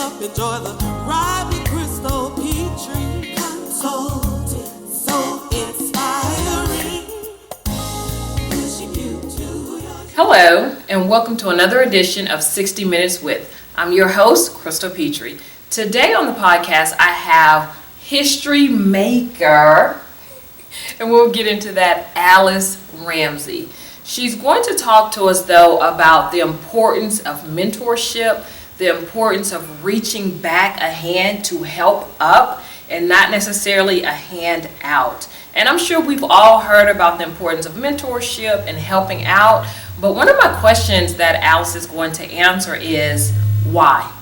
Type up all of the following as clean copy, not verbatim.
up, enjoy the ride with Crystal Petry. Consulted, so inspiring. Pushing you to your... Hello, and welcome to another edition of 60 Minutes With. I'm your host, Crystal Petry. Today on the podcast, I have history maker, and we'll get into that, Alice Ramsey. She's going to talk to us, though, about the importance of mentorship, the importance of reaching back a hand to help up and not necessarily a hand out. And I'm sure we've all heard about the importance of mentorship and helping out, but one of my questions that Alice is going to answer is why?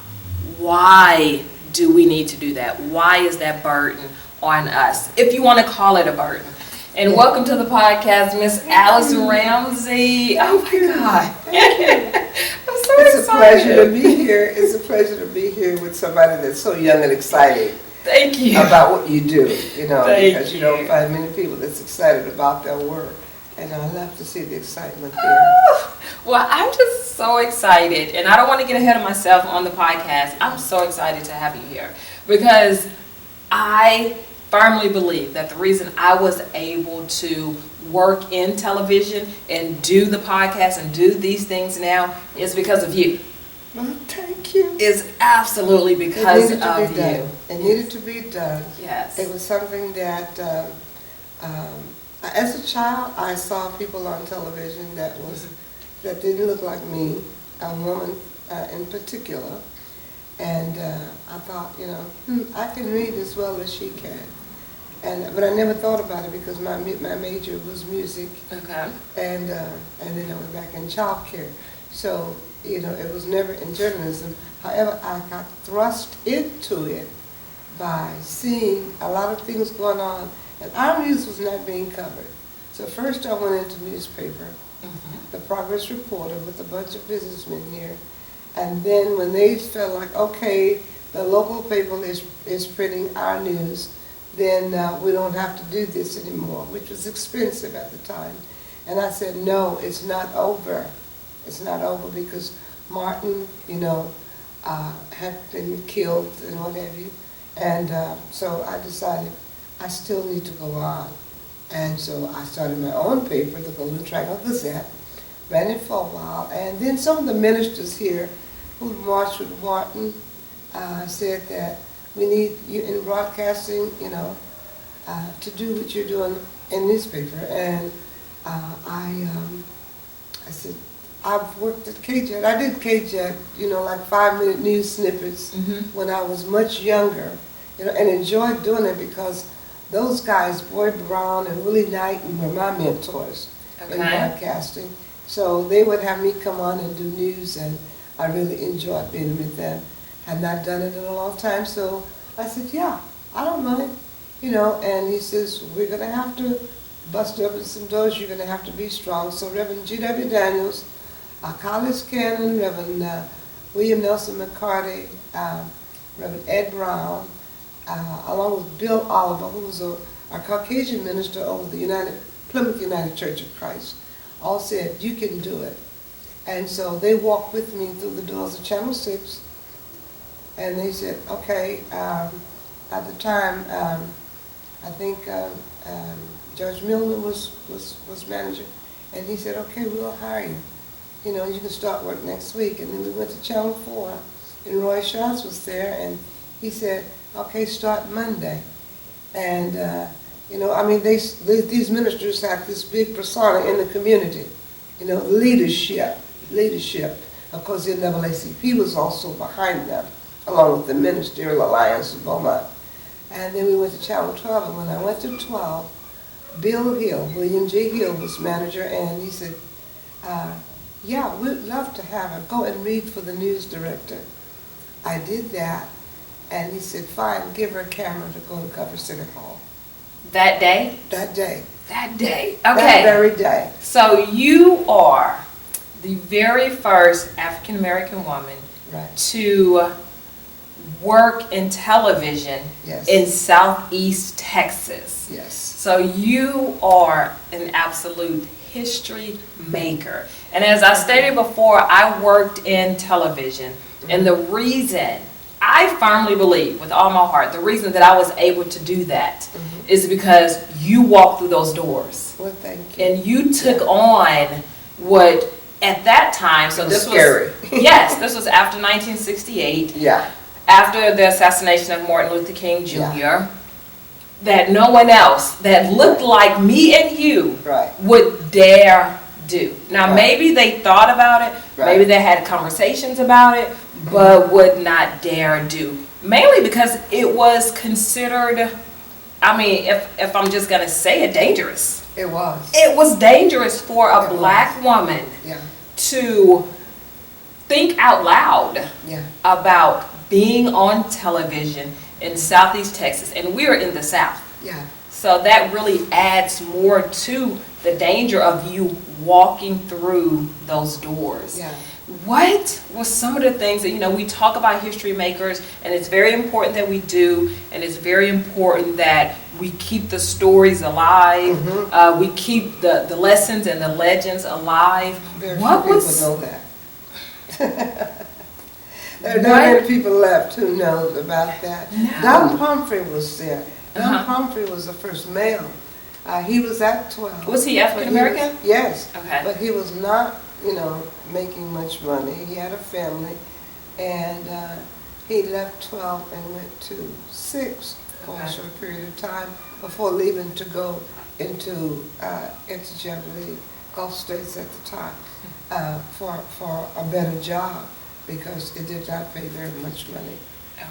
Why do we need to do that? Why is that burden on us, if you want to call it a burden? And welcome to the podcast, Miss Alice Ramsey. Oh my God. I'm so It's excited. a pleasure to be here. It's a pleasure to be here with somebody that's so young and excited Thank you. about what you do, because you don't you. find many people that's excited about their work. And I love to see the excitement there. Well, I'm just so excited, and I don't want to get ahead of myself on the podcast. I'm so excited to have you here because I firmly believe that the reason I was able to work in television and do the podcast and do these things now is because of you. Well, thank you. Is absolutely because of you. It needed to be done. Yes. It was something that, as a child, I saw people on television that didn't look like me, a woman in particular, and I thought, I can read as well as she can. But I never thought about it because my major was music. Okay. And then I went back in childcare. So, it was never in journalism. However, I got thrust into it by seeing a lot of things going on, and our news was not being covered. So first I went into newspaper, the Progress Reporter with a bunch of businessmen here. And then when they felt like, okay, the local paper is printing our news, then we don't have to do this anymore, which was expensive at the time. And I said, no, it's not over. It's not over because Martin, had been killed and what have you. And so I decided I still need to go on. And so I started my own paper, the Golden Triangle Gazette, ran it for a while. And then some of the ministers here who marched with Martin said that we need you in broadcasting, to do what you're doing in newspaper. And I said, I've worked at KJET. I did KJET, like 5-minute news snippets when I was much younger, and enjoyed doing it because those guys, Boyd Brown and Willie Knighton, were my mentors in broadcasting. So they would have me come on and do news, and I really enjoyed being with them. Had not done it in a long time, so I said, yeah, I don't mind, and he says, we're going to have to bust open some doors, you're going to have to be strong. So Reverend G.W. Daniels, Collis Cannon, Reverend William Nelson McCarty, Reverend Ed Brown, along with Bill Oliver, who was a Caucasian minister over the Plymouth United Church of Christ, all said, you can do it. And so they walked with me through the doors of Channel 6, and they said, okay, at the time, I think George Milner was manager, and he said, okay, we'll hire you. You can start work next week. And then we went to Channel 4, and Roy Schatz was there, and he said, okay, start Monday. And, these ministers have this big persona in the community, leadership. Of course, the NAACP was also behind them, along with the Ministerial Alliance of Beaumont. And then we went to Channel 12, and when I went to 12, Bill Hill, William J. Hill was manager, and he said, yeah, we'd love to have her go and read for the news director. I did that, and he said, fine, give her a camera to go and cover City Hall. That day? That day. That day. Okay. That very day. So you are the very first African American woman to work in television in Southeast Texas. Yes. So you are an absolute history maker. And as I stated before, I worked in television. And the reason I firmly believe with all my heart, the reason that I was able to do that is because you walked through those doors. Well, thank you. And you took on what at that time, so this was scary. Yes, this was after 1968, Yeah. after the assassination of Martin Luther King Jr., Yeah. that no one else that looked like me and you Right. would dare do. Now, Right. maybe they thought about it, Right. maybe they had conversations about it, but would not dare do. Mainly because it was considered, I mean, if I'm just going to say it, dangerous. It was. It was dangerous for a It black woman Yeah. to think out loud Yeah. about being on television in Southeast Texas, and we're in the South. Yeah. So that really adds more to the danger of you walking through those doors. Yeah. What was some of the things that, we talk about history makers, and it's very important that we do, and it's very important that we keep the stories alive, we keep the lessons and the legends alive. Very What few was, people know that. There are not many people left who knows about that. No. Don Pumphrey was there. Don Uh-huh. Pumphrey was the first male. He was at 12. Was he African American? Yes. Okay. But he was not, making much money. He had a family, and he left 12 and went to 6 for a Okay. short period of time before leaving to go into Beverly Gulf States at the time for a better job, because it did not pay very much money.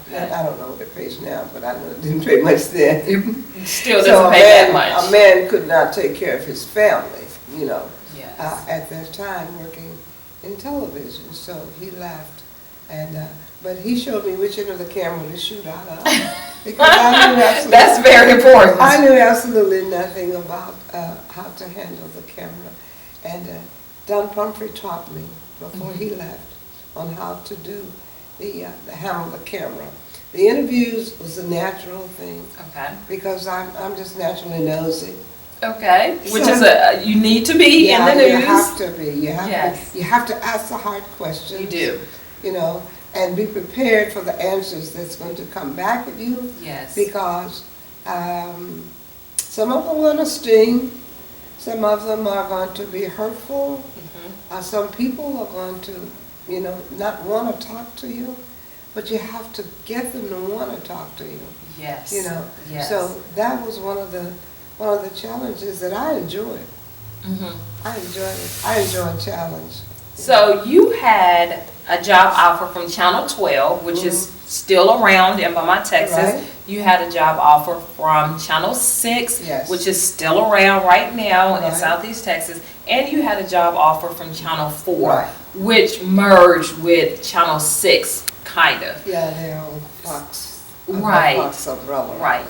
Okay. I don't know what it pays now, but I know it didn't pay much then. It still So doesn't pay that much. a man could not take care of his family, Yes. at that time working in television. So he left, and but he showed me which end of the camera to shoot out of, because I knew absolutely, That's very important. I knew absolutely nothing about how to handle the camera. And Don Pumphrey taught me before he left on how to do the handle the camera. The interviews was a natural thing, Okay. because I'm just naturally nosy. Okay. Which So- is you need to be in the news. You have to be. Yes. You have to ask the hard questions. You do. And be prepared for the answers that's going to come back at you. Yes. Because some of them are going to sting, some of them are going to be hurtful. Some people are going to, not want to talk to you, but you have to get them to want to talk to you. Yes. Yes. So that was one of the challenges that I enjoyed. I enjoyed it. I enjoy a challenge. So you had a job offer from Channel 12, which is still around in Beaumont, Texas. Right. You had a job offer from Channel 6, Yes. which is still around right now in Right. Southeast Texas. And you had a job offer from Channel 4, Right. which merged with Channel 6, kind of. Yeah, they're on Fox. Right. Fox umbrella. Right.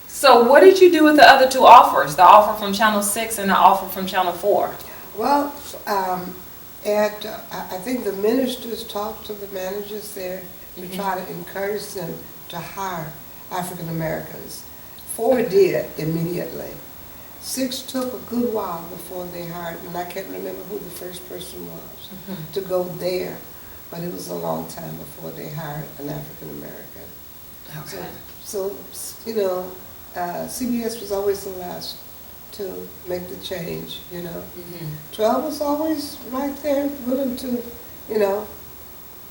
So what did you do with the other two offers? The offer from Channel 6 and the offer from Channel 4? Well, I think the ministers talked to the managers there to try to encourage them to hire African Americans. 4 did immediately. 6 took a good while before they hired, and I can't remember who the first person was to go there, but it was a long time before they hired an African American. Okay. So CBS was always the last to make the change, 12 was always right there, willing to,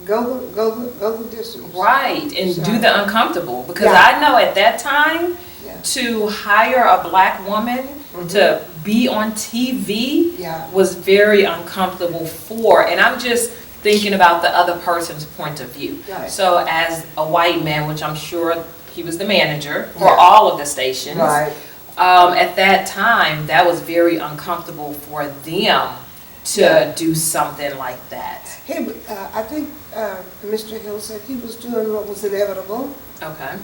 go the distance. Right, and So- do the uncomfortable, because Yeah. I know at that time, Yeah. to hire a black woman to be on TV Yeah. was very uncomfortable and I'm just thinking about the other person's point of view. Right. So as a white man, which I'm sure he was the manager for Yeah. all of the stations, Right. at that time, that was very uncomfortable for them to Yeah. do something like that. I think Mr. Hill said he was doing what was inevitable, Okay.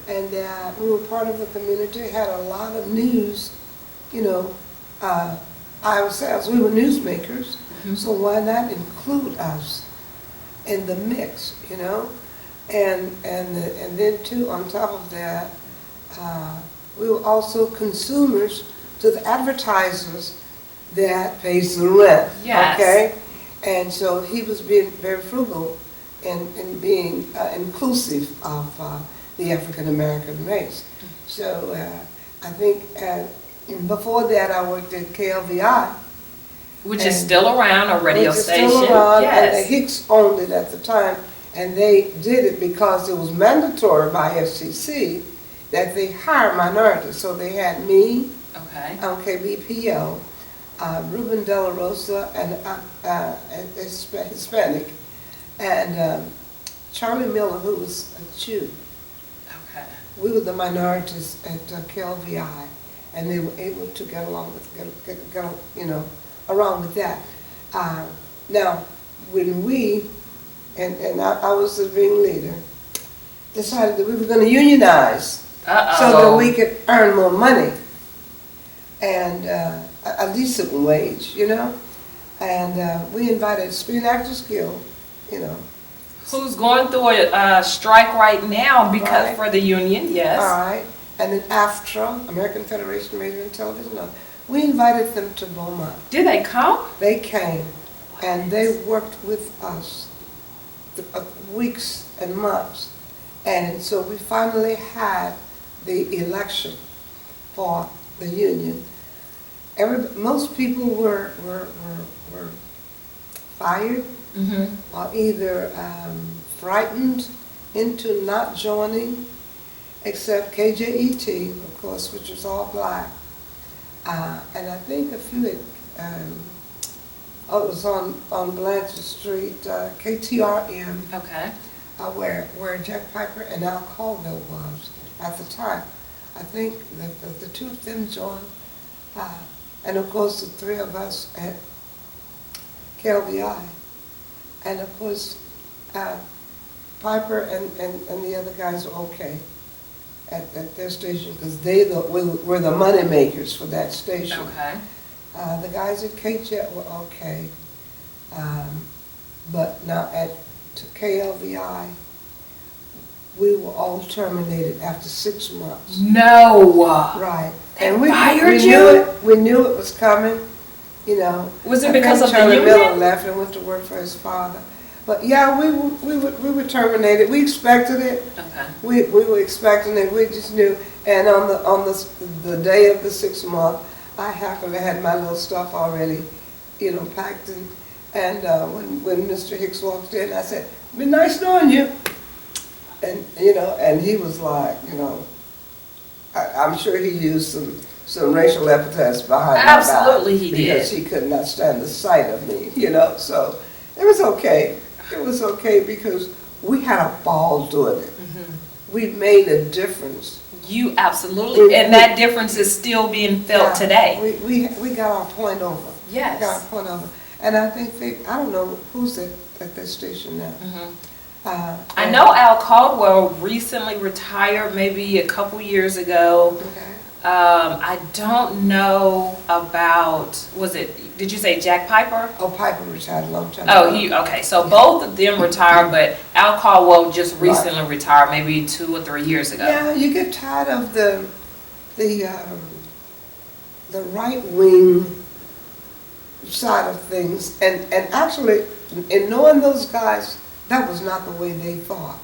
and we were part of the community, had a lot of news, ourselves. We were newsmakers, so why not include us in the mix, And then too, on top of that, we were also consumers to the advertisers that pays the rent. Yes. Okay? And so he was being very frugal in being inclusive of the African American race. So I think before that I worked at KLVI. Which is still around, a radio station. Still around, yes. and the Hicks owned it at the time, and they did it because it was mandatory by FCC that they hire minorities. So they had me on KBPO, Ruben De La Rosa, and Hispanic, and Charlie Miller, who was a Jew. Okay. We were the minorities at KLVI, and they were able to get along with, around with that. Now, when we, and I was the ring leader, decided that we were going to unionize so that we could earn more money and a decent wage, and we invited Screen Actors Guild, Who's going through a strike right now because Right. for the union, yes. All right, and then AFTRA, American Federation of Radio and Television, we invited them to Beaumont. Did they come? They came, and they worked with us weeks and months. And so we finally had the election for the union. Most people were fired or either frightened into not joining, except KJET, of course, which was all black. And I think a few had, it was on Blanchard Street, KTRM, Okay. where Jack Piper and Al Caldwell was at the time. I think that the two of them joined, and of course the three of us at KLVI. And of course, Piper and the other guys were okay at their station because were the money makers for that station. Okay. The guys at KJET were okay, but now at KLVI, we were all terminated after 6 months. No. Right. They And we fired knew you? it. We knew it was coming. Was it I because think of the Charlie union? Miller left and went to work for his father. But yeah, we were terminated. We expected it. Okay. We were expecting it. We just knew. And on the day of the 6th month, I happily had my little stuff already, packed in. And when Mr. Hicks walked in, I said, "Been nice knowing you." And and he was like, I'm sure he used some racial epithets behind my back. Absolutely he did. Because he could not stand the sight of me, So it was okay. It was okay because we had a ball doing it. We made a difference. You absolutely, and that difference is still being felt today. We got our point over. Yes. We got our point over. And I think I don't know who's at this station now. I know Al Caldwell recently retired, maybe a couple years ago. Okay. I don't know about, did you say Jack Piper? Oh, Piper retired a long time Oh, ago. okay, so both of them retired, but Al Caldwell just recently retired, maybe 2 or 3 years ago. Yeah, you get tired of the right wing side of things, and actually, in knowing those guys, that was not the way they thought.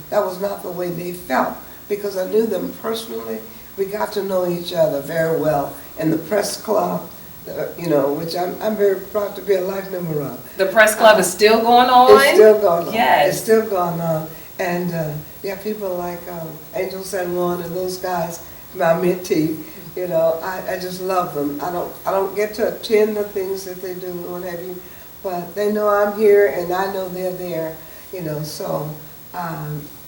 That was not the way they felt, because I knew them personally. We got to know each other very well in the press club, which I'm very proud to be a life member of. The press club is still going on? It's still going on. Yes. It's still going on. And people like Angel San Juan and those guys, my mentee, I just love them. I don't get to attend the things that they do and what have you, but they know I'm here and I know they're there, so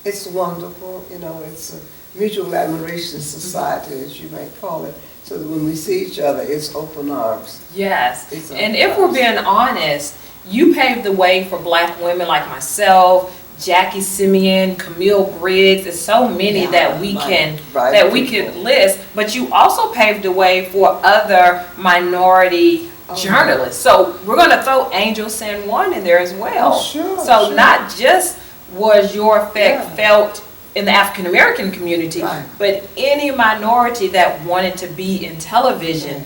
it's wonderful, it's a mutual admiration society, as you might call it, so that when we see each other, it's open arms. Yes, It's and open if we're arms. being honest, you paved the way for black women like myself, Jackie Simeon, Camille Briggs, there's so many that we can list, but you also paved the way for other minority journalists. So we're going to throw Angel San Juan in there as well. Sure. Not just was your effect felt in the African American community, but any minority that wanted to be in television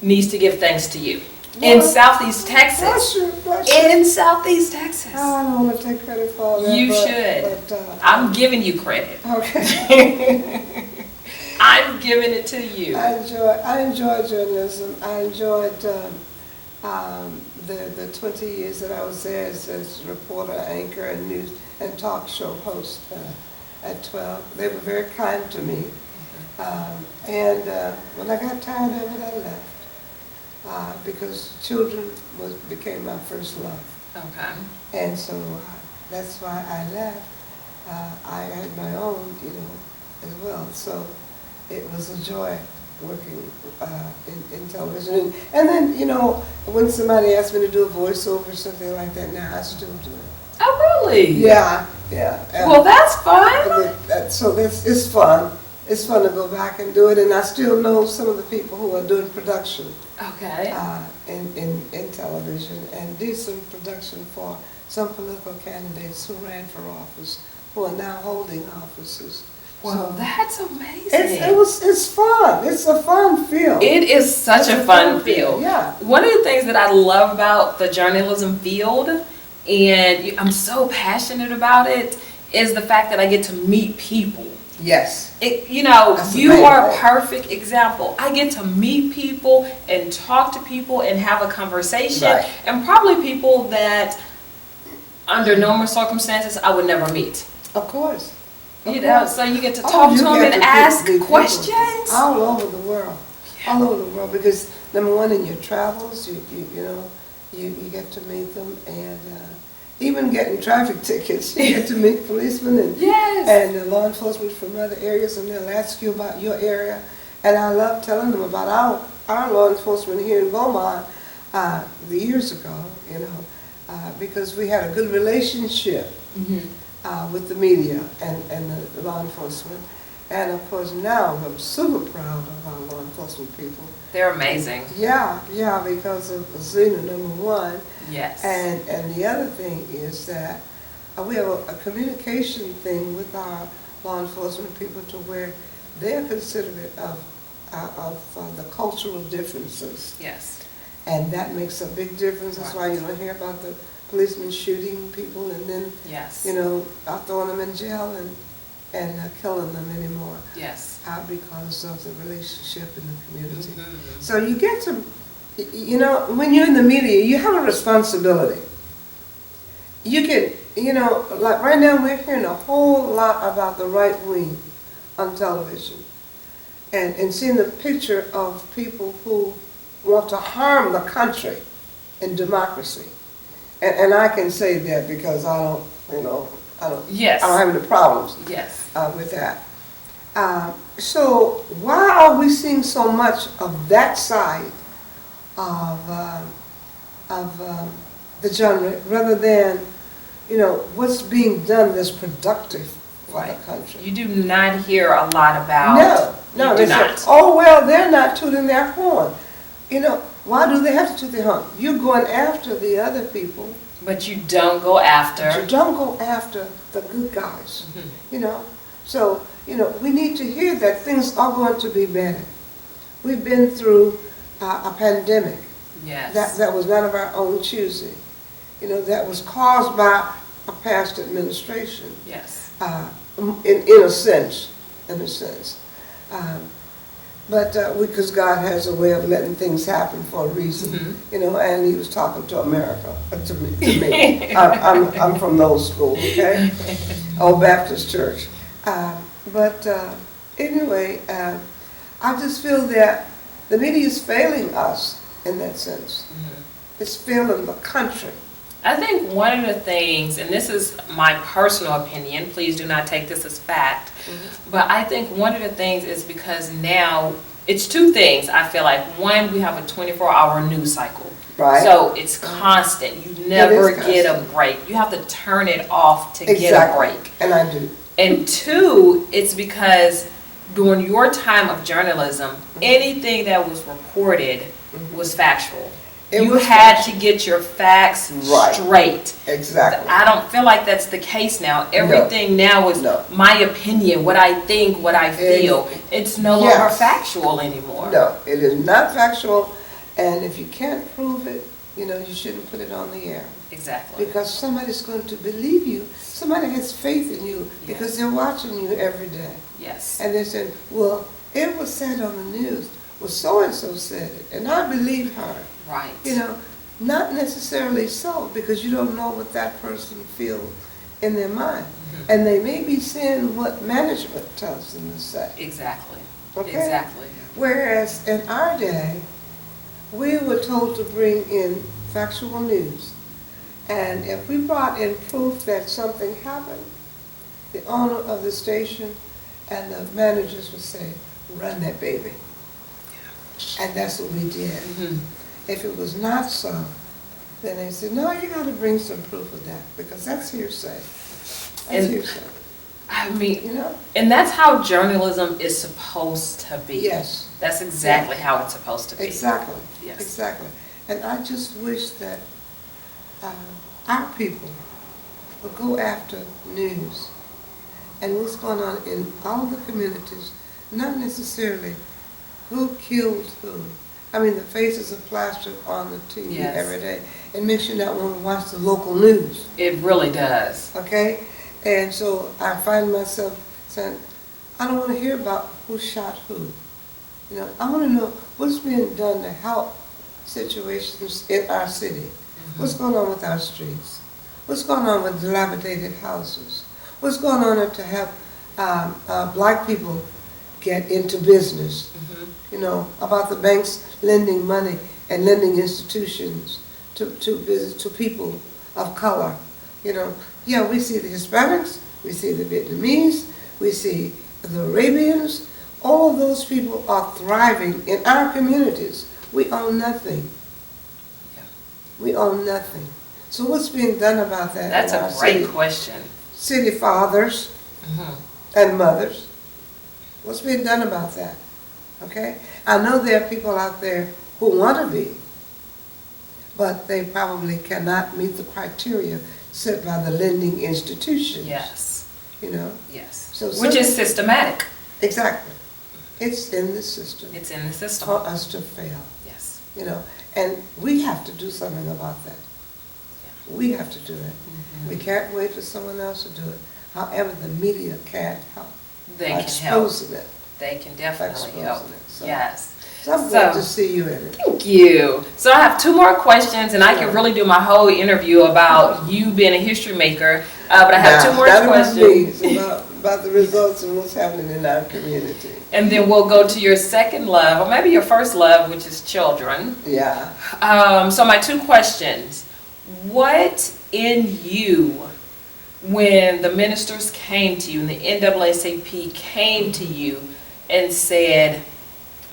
needs to give thanks to you. in Southeast Texas. Bless you, bless you. In Southeast Texas. I don't want to take credit for all that. You should. But, I'm giving you credit. Okay. I'm giving it to you. I enjoyed journalism. I enjoyed the 20 years that I was there as reporter, anchor, and news and talk show host at 12. They were very kind to me. And when I got tired of it, I left because children became my first love. Okay. And so that's why I left. I had my own, as well. So it was a joy working in television. And then, when somebody asked me to do a voiceover or something like that, now I still do it. Oh, really? Yeah. Well, that's fun. So it's fun. It's fun to go back and do it, and I still know some of the people who are doing production. Okay. In television, and did some production for some political candidates who ran for office, who are now holding offices. Well, So that's amazing. it's fun. It's a fun field. It is such a fun field. Yeah. One of the things that I love about the journalism field, and I'm so passionate about it, is the fact that I get to meet people. Yes. You amazing. are a perfect example. I get to meet people and talk to people and have a conversation, Right. and probably people that under normal circumstances I would never meet. Of course. So you get to talk to them and ask questions. All over the world. All over the world, because number one, in your travels, you get to meet them, and even getting traffic tickets, you get to meet policemen and Yes. and law enforcement from other areas, and they'll ask you about your area. And I love telling them about our law enforcement here in Beaumont years ago, because we had a good relationship with the media and the law enforcement. And of course now I'm super proud of our law enforcement people. They're amazing. Yeah, because of Zena, number one. Yes. And the other thing is that we have a communication thing with our law enforcement people to where they're considerate of the cultural differences. Yes. And that makes a big difference. That's why you don't hear about the policemen shooting people and then, Yes. throwing them in jail and killing them anymore. Yes. Because of the relationship in the community. Mm-hmm. So you get to, when you're in the media, you have a responsibility. You can, like right now we're hearing a whole lot about the right wing on television. And seeing the picture of people who want to harm the country and democracy. And I can say that because I don't Yes. I don't have any problems Yes. with that. So why are we seeing so much of that side of the genre rather than, what's being done that's productive for the country? You do not hear a lot about. No, you they do say, not. oh well, they're not tooting their horn. Why do they have to toot their horn? You're going after the other people. But you don't go after. But you don't go after the good guys, So, we need to hear that things are going to be better. We've been through a pandemic. Yes. That was none of our own choosing. That was caused by a past administration. Yes. In a sense. But because God has a way of letting things happen for a reason, and He was talking to America, to me. I'm from those schools, okay? Old Baptist Church. But anyway, I just feel that the media is failing us in that sense. It's failing the country. I think one of the things, and this is my personal opinion, please do not take this as fact, but I think one of the things is because now, it's two things, I feel like. One, we have a 24-hour news cycle. Right. So it's constant. You never get a break. You have to turn it off to get a break. And I do. And two, it's because during your time of journalism, anything that was reported was factual. You had to get your facts straight. Exactly. I don't feel like that's the case now. Everything now is my opinion, what I think, what I feel. It's no longer factual anymore. No, it is not factual. And if you can't prove it, you shouldn't put it on the air. Exactly. Because somebody's going to believe you. Somebody has faith in you because they're watching you every day. Yes. And they said, well, it was said on the news, well, so-and-so said it, and I believe her. Right. Not necessarily so, because you don't know what that person feels in their mind. And they may be saying what management tells them to say. Exactly. Okay? Exactly. Whereas in our day, we were told to bring in factual news. And if we brought in proof that something happened, the owner of the station and the managers would say, run that baby. And that's what we did. If it was not so, then they said, no, you got to bring some proof of that, because that's hearsay. That's hearsay. I mean, and that's how journalism is supposed to be. Yes. That's exactly how it's supposed to be. Exactly. Yes. Exactly. And I just wish that our people would go after news and what's going on in all the communities, not necessarily who killed who. I mean, the faces are plastered on the TV every day. It makes you not want to watch the local news. It really does. Okay? And so I find myself saying, I don't want to hear about who shot who. I want to know what's being done to help situations in our city. What's going on with our streets? What's going on with dilapidated houses? What's going on to help black people get into business? About the banks lending money and lending institutions to people of color. We see the Hispanics, we see the Vietnamese, we see the Arabians. All of those people are thriving in our communities. We own nothing. We own nothing. So what's being done about that? That's a great question. City fathers and mothers. What's being done about that? Okay? I know there are people out there who want to be, but they probably cannot meet the criteria set by the lending institutions. Yes. Yes. So which is systematic. Exactly. It's in the system. It's in the system. For us to fail. Yes. And we have to do something about that. We have to do it. We can't wait for someone else to do it. However, the media can't help. They can help. Exposing it. They can definitely help. So, yes. So I'm glad to see you in it. Thank you. So I have two more questions, and I can really do my whole interview about you being a history maker. But I have two more questions. About the results and what's happening in our community. And then we'll go to your second love, or maybe your first love, which is children. Yeah. So my two questions. What in you, when the ministers came to you and the NAACP came to you and said,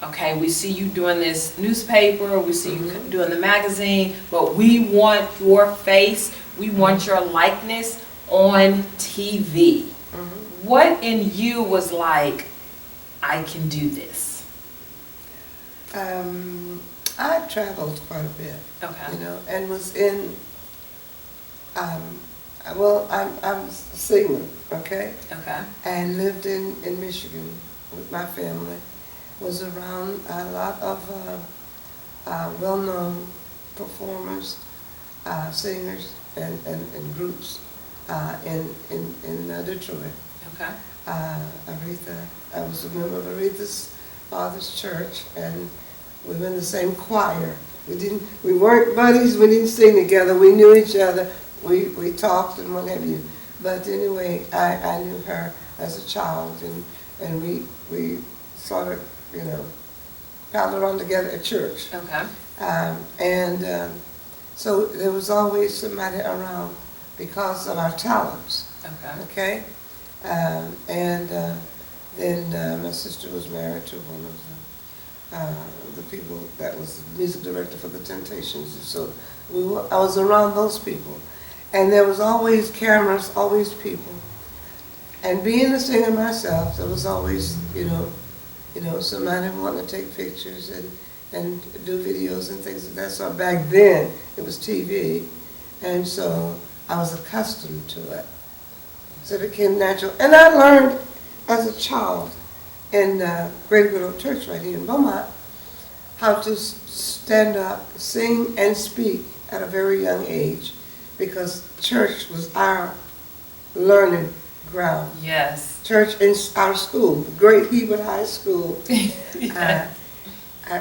okay, we see you doing this newspaper, we see you doing the magazine, but we want your face, we want your likeness on TV. What in you was like, I can do this? I traveled quite a bit. Okay. And was in, I'm a singer, okay? Okay. And lived in Michigan with my family. Was around a lot of well-known performers, singers, and groups in Detroit. Okay. Aretha, I was a member of Aretha's father's church, and we were in the same choir. We weren't buddies, we didn't sing together, we knew each other, we talked and what have you. But anyway, I knew her as a child, and we sort of, paddled around together at church. Okay. So there was always somebody around because of our talents. Okay. Okay? Then my sister was married to one of the people that was the music director for the Temptations. So I was around those people. And there was always cameras, always people. And being a singer myself, there was always, somebody wanting to take pictures and do videos and things like that. So back then, it was TV. And so I was accustomed to it. So it became natural. And I learned as a child in Great Widow Church right here in Beaumont how to stand up, sing, and speak at a very young age, because church was our learning ground. Yes. Church in our school, the Great Hebrew High School, Yeah.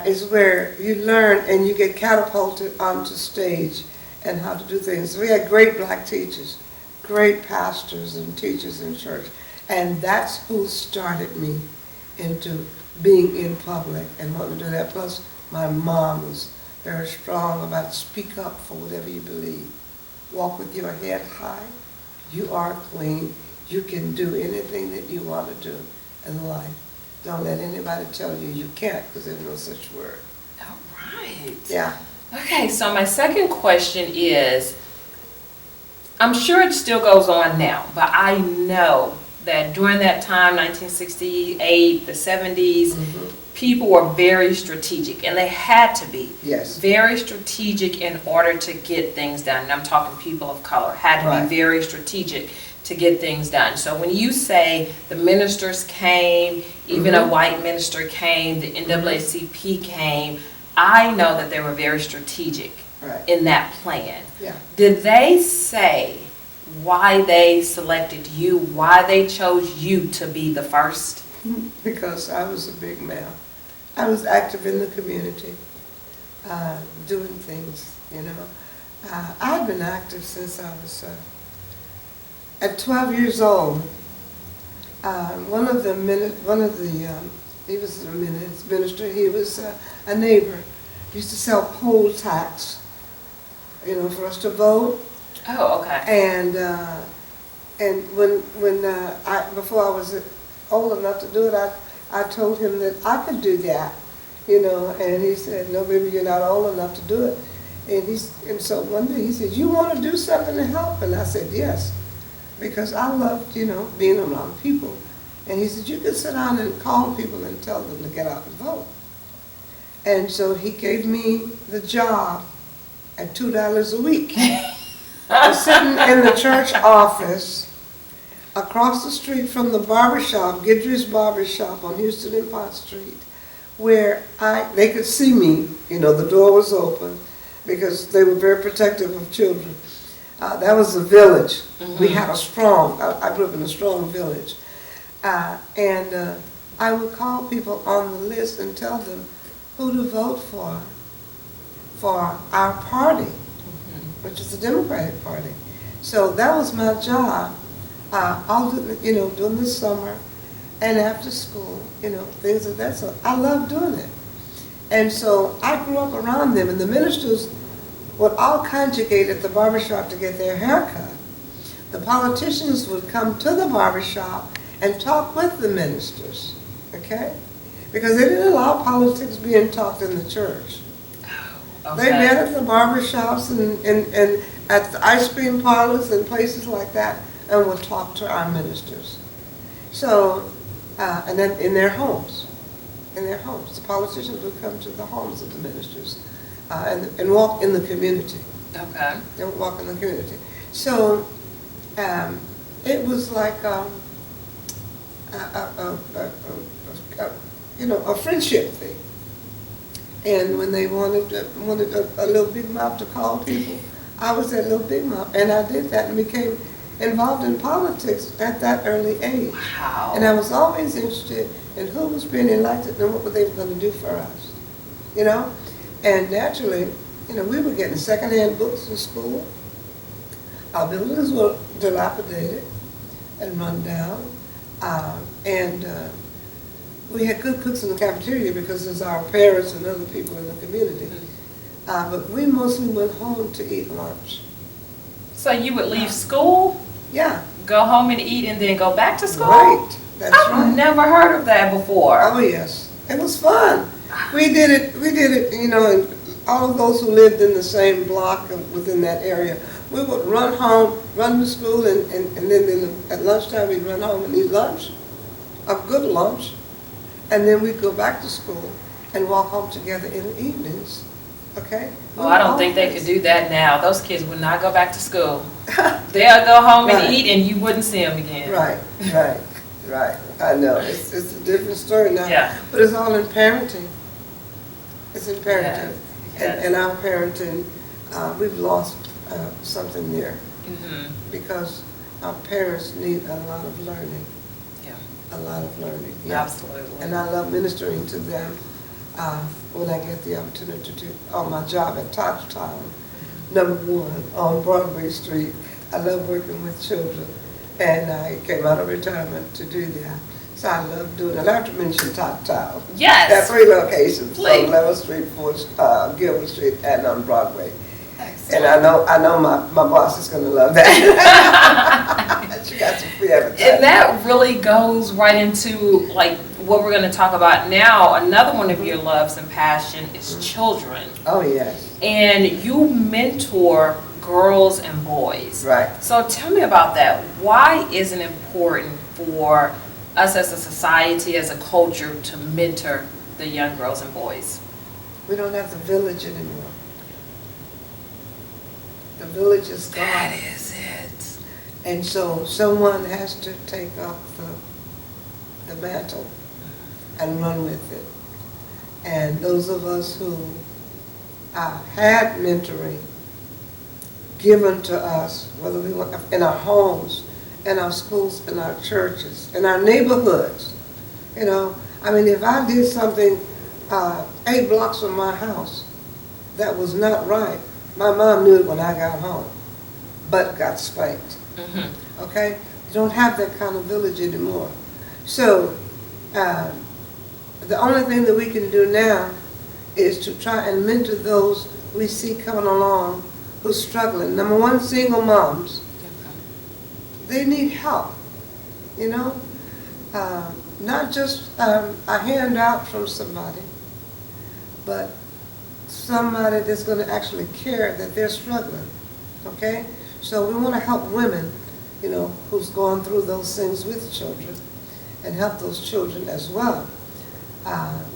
is where you learn and you get catapulted onto stage and how to do things. We had great black teachers, great pastors and teachers in church, and that's who started me into being in public and wanting to do that. Plus, my mom was very strong about speak up for whatever you believe. Walk with your head high. You are clean. You can do anything that you want to do in life. Don't let anybody tell you you can't, because there's no such word. All right. Yeah. Okay, so my second question is, I'm sure it still goes on now, but I know that during that time, 1968, the 70s, people were very strategic, and they had to be. Yes. Very strategic in order to get things done. And I'm talking people of color, had to Right. be very strategic to get things done. So when you say the ministers came, even a white minister came, the NAACP came, I know that they were very strategic Right. in that plan. Yeah. Did they say why they selected you, why they chose you to be the first? Because I was a big male. I was active in the community, doing things, you know. I've been active since I was at 12 years old. One of the he was a minister. He was a neighbor. He used to sell poll tax, you know, for us to vote. Oh, okay. And when before I was old enough to do it, I told him that I could do that, you know. And he said, "No, baby, you're not old enough to do it." And so one day he said, "You want to do something to help?" And I said, "Yes," because I loved, you know, being around people. And he said, "You could sit down and call people and tell them to get out and vote." And so he gave me the job at $2 a week. I was sitting in the church office across the street from the barbershop, Guidry's Barbershop on Houston and Pott Street, where they could see me, you know, the door was open, because they were very protective of children. That was a village. We had I grew up in a strong village. And I would call people on the list and tell them who to vote for our party, which is the Democratic Party. So that was my job, you know, during the summer and after school, you know, things of that sort. I loved doing it. And so I grew up around them, and the ministers would all congregate at the barbershop to get their hair cut. The politicians would come to the barbershop and talk with the ministers, okay? Because they didn't allow politics being talked in the church. Okay. They met at the barbershops and at the ice cream parlors and places like that, and would talk to our ministers. So, and then in their homes, the politicians would come to the homes of the ministers and walk in the community. Okay. They would walk in the community. So, it was like you know, a friendship thing. And when they wanted a little big mouth to call people, I was that little big mouth, and I did that and became involved in politics at that early age. Wow. And I was always interested in who was being elected and what they were going to do for us, you know. And naturally, you know, we were getting secondhand books in school. Our buildings were dilapidated and run down, and we had good cooks in the cafeteria because it's our parents and other people in the community. But we mostly went home to eat lunch. So you would leave school, Yeah, go home and eat, and then go back to school? right. That's I've right. never heard of that before. Oh yes, it was fun. We did it. You know, and all of those who lived in the same block within that area, we would run home, run to school, and then at lunchtime we'd run home and eat lunch, a good lunch, and then we'd go back to school and walk home together in the evenings. Okay? Oh, I don't think they could do that now. Those kids would not go back to school. They'll go home and Right. eat, and you wouldn't see them again. Right. I know. It's a different story now. Yeah. But it's all in parenting. It's imperative. Yes. And our parenting, we've lost something there because our parents need a lot of learning. Yeah. A lot of learning. Yeah. Absolutely. And I love ministering to them when I get the opportunity to on my job at Town, #1 on Broadway Street. I love working with children, and I came out of retirement to do that. So I love doing it. I have to mention Town. Yes. There are 3 locations Please. on 11th Street, Gilbert Street, and on Broadway. Excellent. And I know my boss is going to love that. She got some free advertising. And that really goes right into like what we're going to talk about now. Another one of your loves and passion is children. Oh, yes. And you mentor girls and boys. Right. So tell me about that. Why is it important for us as a society, as a culture, to mentor the young girls and boys? We don't have the village anymore. The village is gone. That is it. And so someone has to take up the mantle and run with it. And those of us who had mentoring given to us, whether we were in our homes, in our schools, in our churches, in our neighborhoods, you know, I mean, if I did something 8 blocks from my house that was not right, my mom knew it when I got home, but got spanked. Okay? You don't have that kind of village anymore. So the only thing that we can do now is to try and mentor those we see coming along who's struggling. Number one, single moms. They need help, you know? Not just a handout from somebody, but somebody that's going to actually care that they're struggling, okay? So we want to help women, you know, who's gone through those things with children, and help those children as well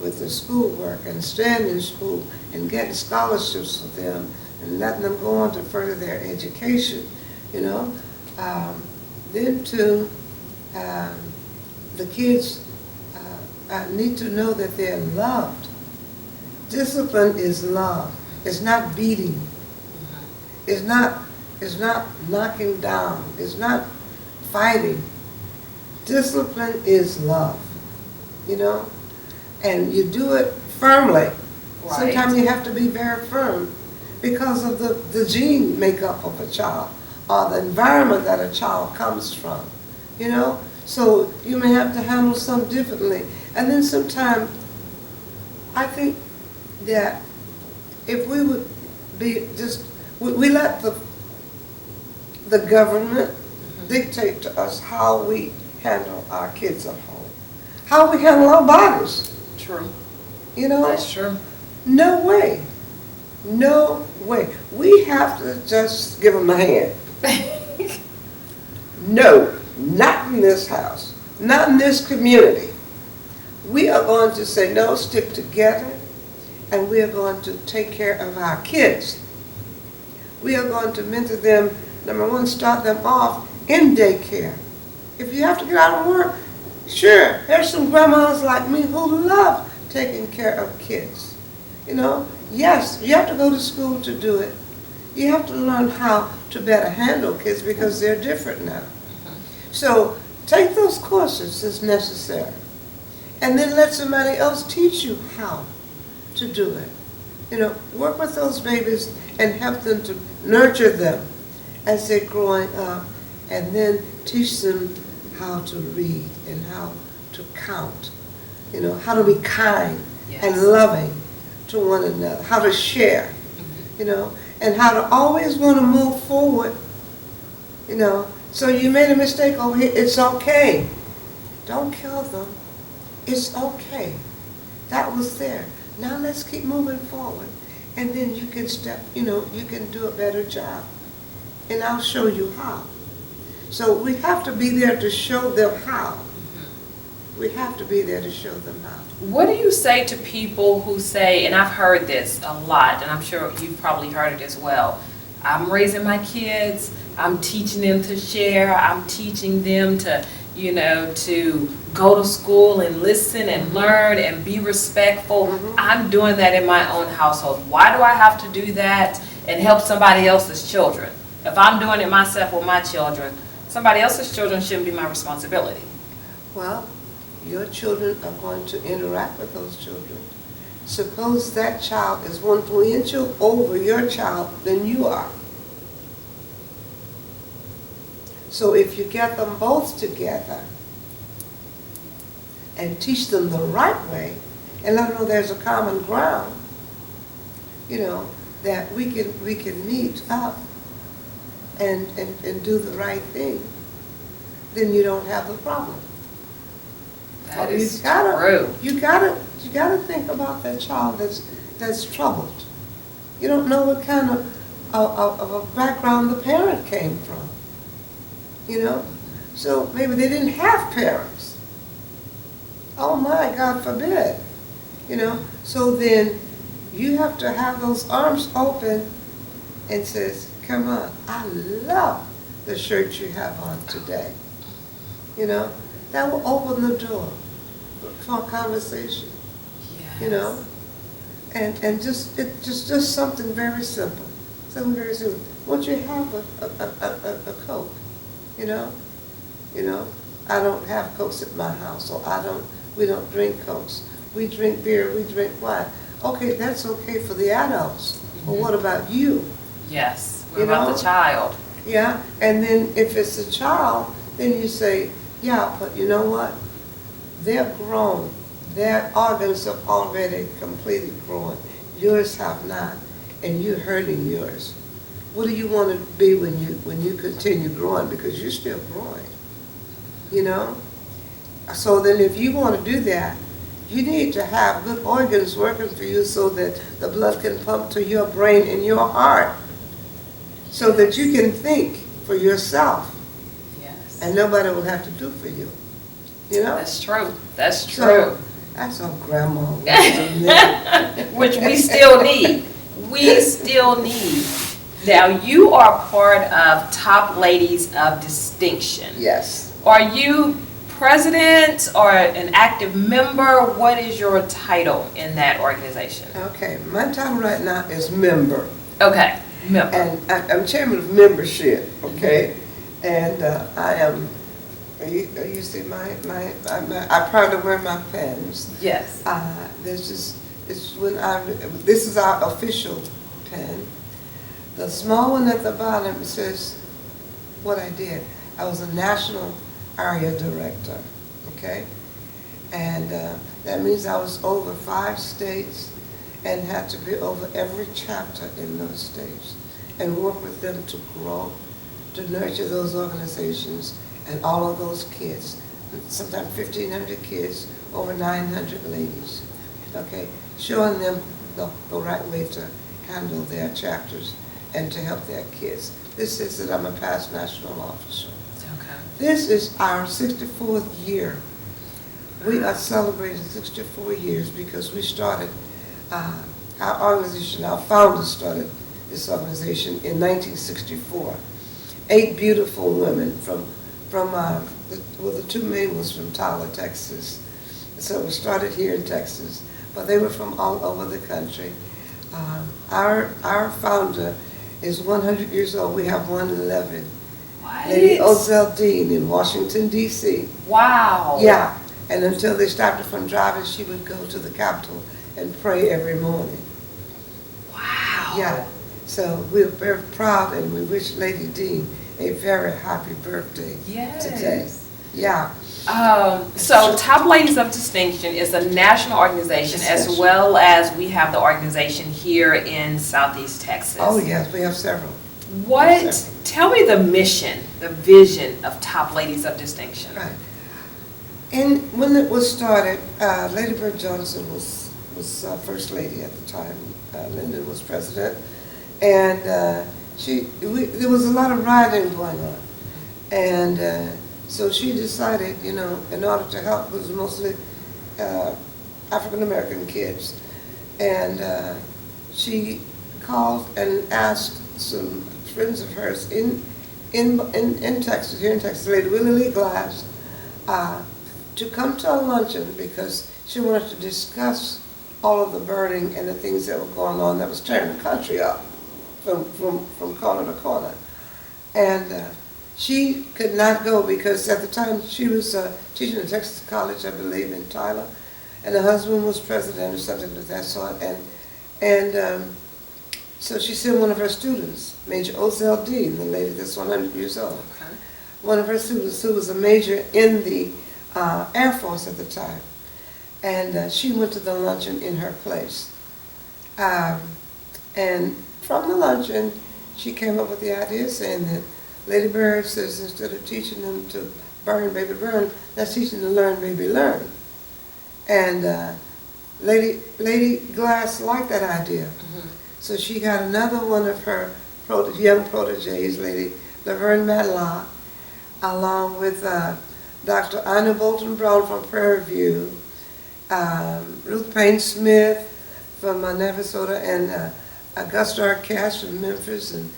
with their schoolwork and staying in school and getting scholarships for them and letting them go on to further their education, you know? Then too, the kids need to know that they're loved. Discipline is love. It's not beating. It's not knocking down. It's not fighting. Discipline is love, you know? And you do it firmly. Right. Sometimes you have to be very firm because of the gene makeup of a child or the environment that a child comes from, you know? So you may have to handle some differently. And then sometimes I think that if we would be just, we let the government dictate to us how we handle our kids at home, how we handle our bodies. True. You know? That's true. No way. No way. We have to just give them a hand. No, not in this house, not in this community. We are going to say, no, stick together, and we are going to take care of our kids. We are going to mentor them, number one, start them off in daycare. If you have to get out of work, sure, there's some grandmas like me who love taking care of kids. You know, yes, you have to go to school to do it. You have to learn how to better handle kids because they're different now. So take those courses as necessary. And then let somebody else teach you how to do it. You know, work with those babies and help them to nurture them as they're growing up, and then teach them how to read and how to count. You know, how to be kind and loving to one another, how to share, you know, and how to always want to move forward, you know. So you made a mistake over here, it's okay. Don't kill them. It's okay. That was there. Now let's keep moving forward. And then you can step, you know, you can do a better job. And I'll show you how. So we have to be there to show them how. We have to be there to show them how. What do you say to people who say, and I've heard this a lot, and I'm sure you've probably heard it as well, I'm raising my kids, I'm teaching them to share, I'm teaching them to, you know, to go to school and listen and learn and be respectful. I'm doing that in my own household. Why do I have to do that and help somebody else's children? If I'm doing it myself with my children, somebody else's children shouldn't be my responsibility. Well, your children are going to interact with those children. Suppose that child is more influential over your child than you are. So if you get them both together and teach them the right way and let them know there's a common ground, you know, that we can meet up and do the right thing, then you don't have the problem. That is true. You gotta think about that child that's troubled. You don't know what kind of a background the parent came from. You know? So maybe they didn't have parents. Oh my, God forbid. You know? So then you have to have those arms open and says, come on, I love the shirt you have on today. You know? That will open the door for a conversation. Yes. You know? And just something very simple. Something very simple. Won't you have a Coke? You know? I don't have Cokes at my house, so we don't drink Cokes. We drink beer, we drink wine. Okay, that's okay for the adults. But what about you? Yes. What about the child? Yeah, and then if it's a child, then you say, yeah, but you know what? They're grown. Their organs have already completely grown. Yours have not, and you're hurting yours. What do you want to be when you continue growing? Because you're still growing, you know? So then if you want to do that, you need to have good organs working for you so that the blood can pump to your brain and your heart so that you can think for yourself. Yes. And nobody will have to do for you. You know? That's true. That's true. So, that's all grandma wisdom. Which we still need. We still need. Now, you are part of Top Ladies of Distinction. Yes. Are you president or an active member? What is your title in that organization? Okay, my title right now is member. Okay, member. And I'm chairman of membership, okay? And I am, you see I proudly wear my pens. Yes. This is our official pen. The small one at the bottom says what I did. I was a national area director, okay? And that means I was over 5 states and had to be over every chapter in those states and work with them to grow, to nurture those organizations and all of those kids. Sometimes 1,500 kids, over 900 ladies, okay? Showing them the right way to handle their chapters and to help their kids. This is that I'm a past national officer. Okay. This is our 64th year. We are celebrating 64 years because we started, our organization, our founders started this organization in 1964. 8 beautiful women from the 2 main was from Tyler, Texas. So we started here in Texas, but they were from all over the country. Our founder is 100 years old. We have 111. What? Lady Ozell Dean in Washington, D.C. Wow. Yeah, and until they stopped her from driving, she would go to the Capitol and pray every morning. Wow. Yeah, so we're very proud and we wish Lady Dean a very happy birthday today. Yeah. So Top Ladies of Distinction is a national organization as well as we have the organization here in Southeast Texas. Oh yes, we have several. Tell me the mission, the vision of Top Ladies of Distinction. Right. And when it was started, Lady Bird Johnson was First Lady at the time. Lyndon was President. And there was a lot of rioting going on. And so she decided, in order to help, it was mostly African-American kids. And she called and asked some friends of hers in Texas, here in Texas, Lady Willie Lee Glass, to come to a luncheon because she wanted to discuss all of the burning and the things that were going on that was tearing the country up from corner to corner. And she could not go because at the time she was teaching at Texas College, I believe, in Tyler, and her husband was president or something of that sort. And so she sent one of her students, Major Ozell Dean, the lady that's 100 years old. Okay. One of her students who was a major in the Air Force at the time. And she went to the luncheon in her place. And from the luncheon, she came up with the idea saying that Lady Bird says instead of teaching them to burn, baby, burn, let's teach them to learn, baby, learn. And Lady Glass liked that idea. Mm-hmm. So she got another one of her young proteges, Lady Laverne Matlock, along with Dr. Anna Bolton Brown from Prairie View, Ruth Payne Smith from Navasota, and Augusta R. Cash from Memphis, and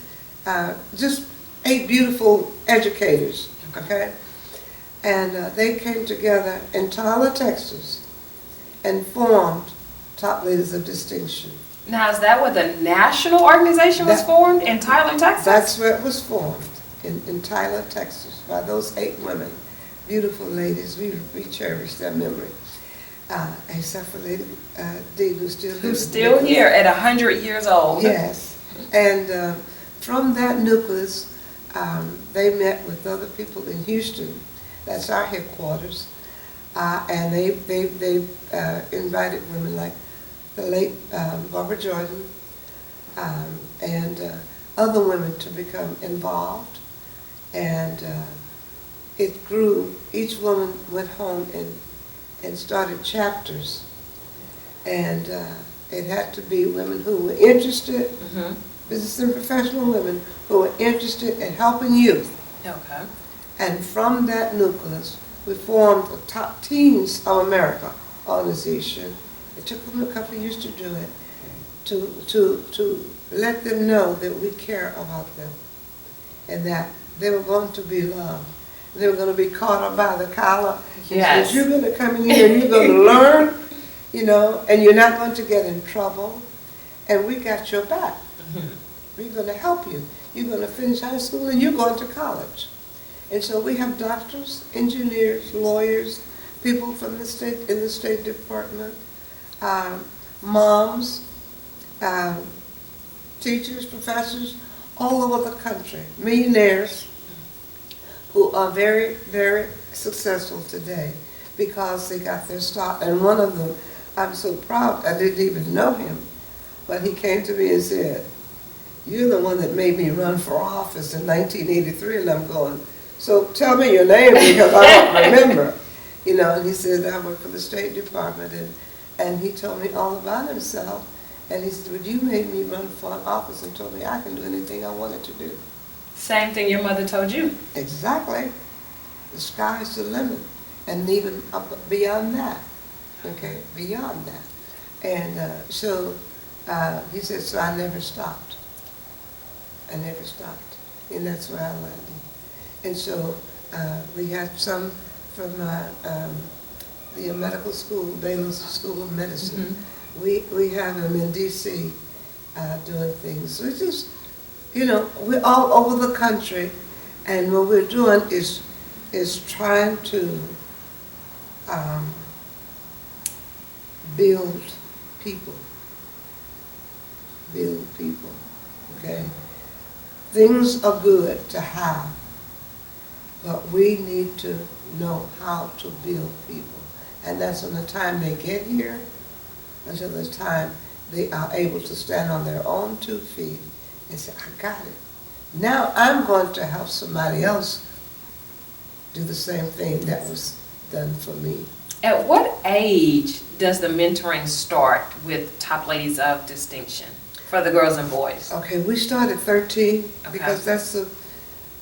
just 8 beautiful educators, okay? And they came together in Tyler, Texas, and formed Top Ladies of Distinction. Now, is that where the national organization was formed in Tyler, Texas? That's where it was formed, in Tyler, Texas, by those 8 women, beautiful ladies. We cherish their memory, except for Lady Dean, who's still here. Who's still here at 100 years old. Yes, and from that nucleus, they met with other people in Houston. That's our headquarters, and they invited women like the late Barbara Jordan and other women to become involved, and it grew. Each woman went home and started chapters, and it had to be women who were interested, Mm-hmm. business and professional women who were interested in helping youth. Okay. And from that nucleus, we formed the Top Teens of America organization. It took them a couple of years to do it, to let them know that we care about them and that they were going to be loved. They were going to be caught up by the collar. Yes. So you're going to come in here and you're going to learn, and you're not going to get in trouble. And we got your back. Mm-hmm. We're going to help you. You're going to finish high school and you're going to college. And so we have doctors, engineers, lawyers, people from the State Department, moms, teachers, professors, all over the country, millionaires who are very, very successful today because they got their start. And one of them, I'm so proud, I didn't even know him, but he came to me and said, "You're the one that made me run for office in 1983, and I'm going, so tell me your name because I don't remember." And he said, "I work for the State Department," and he told me all about himself. And he said, "Well, you made me run for an office and told me I can do anything I wanted to do." Same thing your mother told you. Exactly. The sky's the limit, and even up beyond that. Okay, beyond that. And so he said, so I never stopped. I never stopped, and that's where I landed. And so we had some from the medical school, Baylor School of Medicine. Mm-hmm. We have them in D.C. Doing things. We just, we're all over the country, and what we're doing is trying to build people. Build people, okay? Things are good to have, but we need to know how to build people. And that's from the time they get here until the time they are able to stand on their own 2 feet and say, I got it. Now I'm going to help somebody else do the same thing that was done for me. At what age does the mentoring start with Top Ladies of Distinction for the girls and boys? Okay, we started 13 Okay. because that's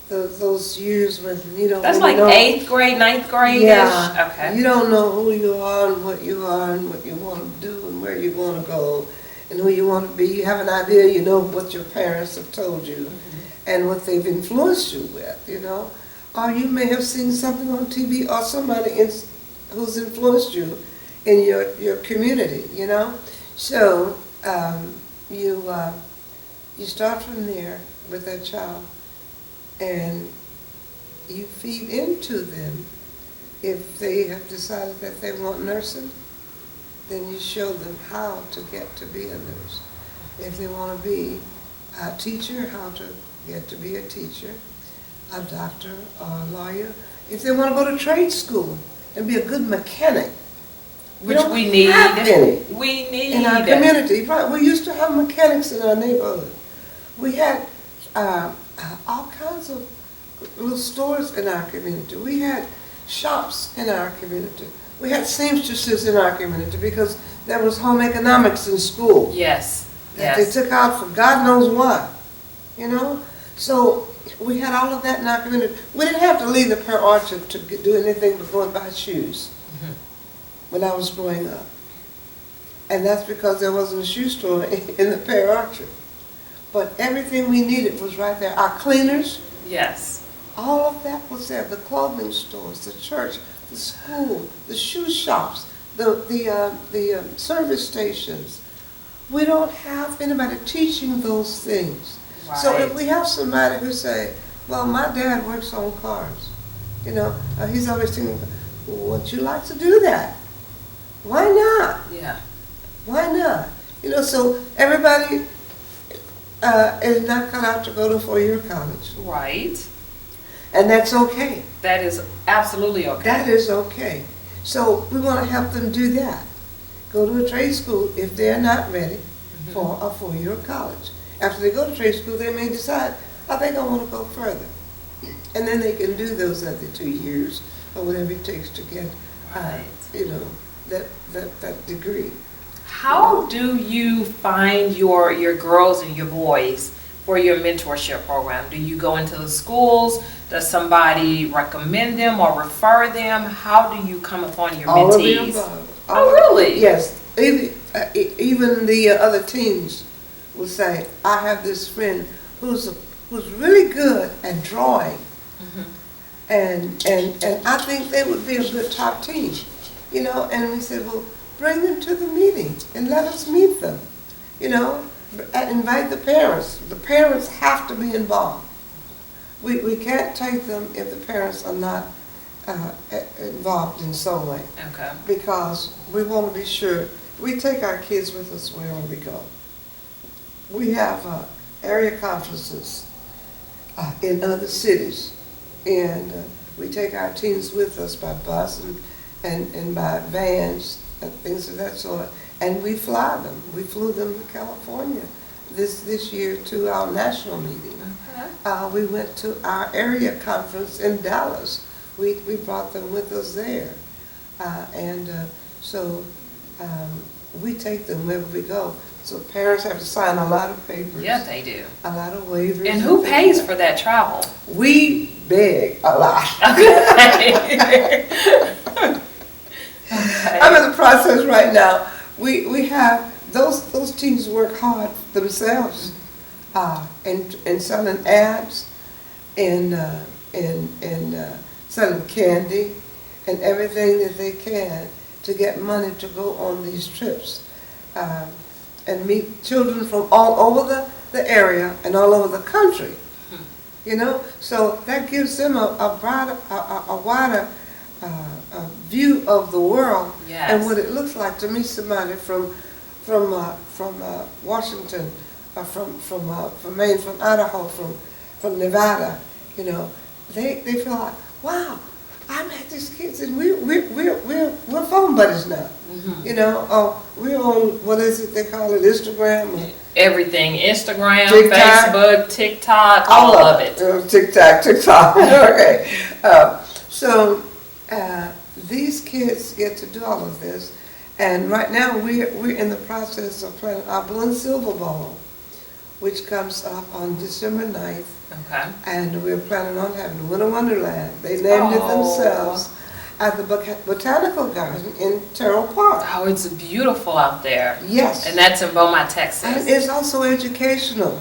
those years when That's when like you don't- 8th grade, 9th grade-ish? Yeah. Okay. You don't know who you are and what you are and what you want to do and where you want to go and who you want to be. You have an idea, you know what your parents have told you and what they've influenced you with, or you may have seen something on TV or somebody who's influenced you in your community, you know. So you start from there with that child, and you feed into them. If they have decided that they want nursing, then you show them how to get to be a nurse. If they want to be a teacher, how to get to be a teacher, a doctor, or a lawyer. If they want to go to trade school and be a good mechanic, Which we need. have any We need. in our community. Right, we used to have mechanics in our neighborhood. We had all kinds of little stores in our community. We had shops in our community. We had seamstresses in our community because there was home economics in school Yes. that Yes. they took out for God knows what, you know? So we had all of that in our community. We didn't have to leave the Pearl Orchard to do anything but go and buy shoes when I was growing up. And that's because there wasn't a shoe store in the Pearl Orchard. But everything we needed was right there. Our cleaners, Yes. all of that was there. The clothing stores, the church, the school, the shoe shops, the service stations. We don't have anybody teaching those things. So if we have somebody who say, well, my dad works on cars, you know, he's always thinking, would you like to do that? Why not? Yeah. Why not? You know, so everybody is not cut out to go to 4-year college. Right. And that's okay. That is absolutely okay. That is okay. So we want to help them do that. Go to a trade school if they're not ready for a 4-year college. After they go to trade school, they may decide, I think I want to go further. And then they can do those other 2 years or whatever it takes to get, you know, that degree. How do you find your girls and your boys for your mentorship program? Do you go into the schools? Does somebody recommend them or refer them? How do you come upon your All mentees? of the above. Oh, really? Yes. Even the other teens will say, I have this friend who's really good at drawing. And I think they would be a good top team. You know, and we said, well, bring them to the meeting and let us meet them. You know, invite the parents. The parents have to be involved. We can't take them if the parents are not involved in some way. Okay. Because we want to be sure we take our kids with us wherever we go. We have area conferences in other cities, and we take our teens with us by bus and by vans and things of that sort, and we fly them. We flew them to California this year to our national meeting. Okay. We went to our area conference in Dallas. We brought them with us there, so we take them wherever we go. So parents have to sign a lot of papers. Yeah, they do. A lot of waivers. And who pays for that travel? We beg a lot. Okay. I'm in the process right now. We have those teams work hard themselves, and selling ads, and selling candy, and everything that they can to get money to go on these trips, and meet children from all over the area and all over the country. You know, so that gives them a wider view of the world. Yes. And what it looks like to meet somebody from Washington, from Maine, from Idaho, from Nevada. You know, they feel like, wow, I met these kids and we're phone buddies now. You know, we're on, what is it they call it, Instagram? Or Everything. Instagram, TikTok. Facebook, TikTok, all of it. TikTok. Okay. So these kids get to do all of this, and right now we're in the process of planning our Blue and Silver Ball, which comes up on December 9th. Okay. And we're planning on having Winter Wonderland. They named it themselves at the Botanical Garden in Terrell Park. Oh, it's beautiful out there. Yes. And that's in Beaumont, Texas. And it's also educational.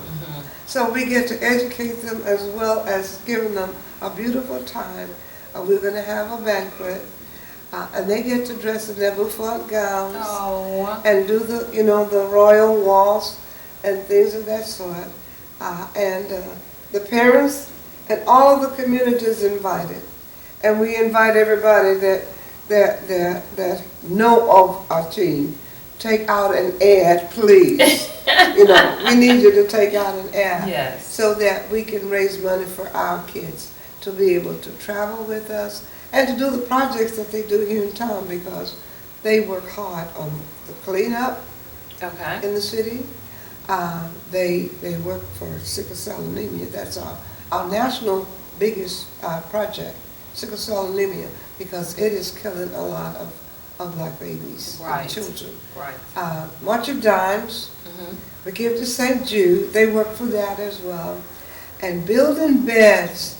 So we get to educate them as well as giving them a beautiful time. We're going to have a banquet, and they get to dress in their bouffant gowns Oh. and do the, the royal waltz and things of that sort. And the parents and all of the community is invited. And we invite everybody that know of our team. Take out an ad, please. We need you to take out an ad. Yes. So that we can raise money for our kids to be able to travel with us and to do the projects that they do here in town, because they work hard on the cleanup Okay. in the city. They work for sickle cell anemia. That's our national biggest project, sickle cell anemia, because it is killing a lot of black babies Right. and children. Right. March of Dimes, we give to St. Jude. They work for that as well. And building beds,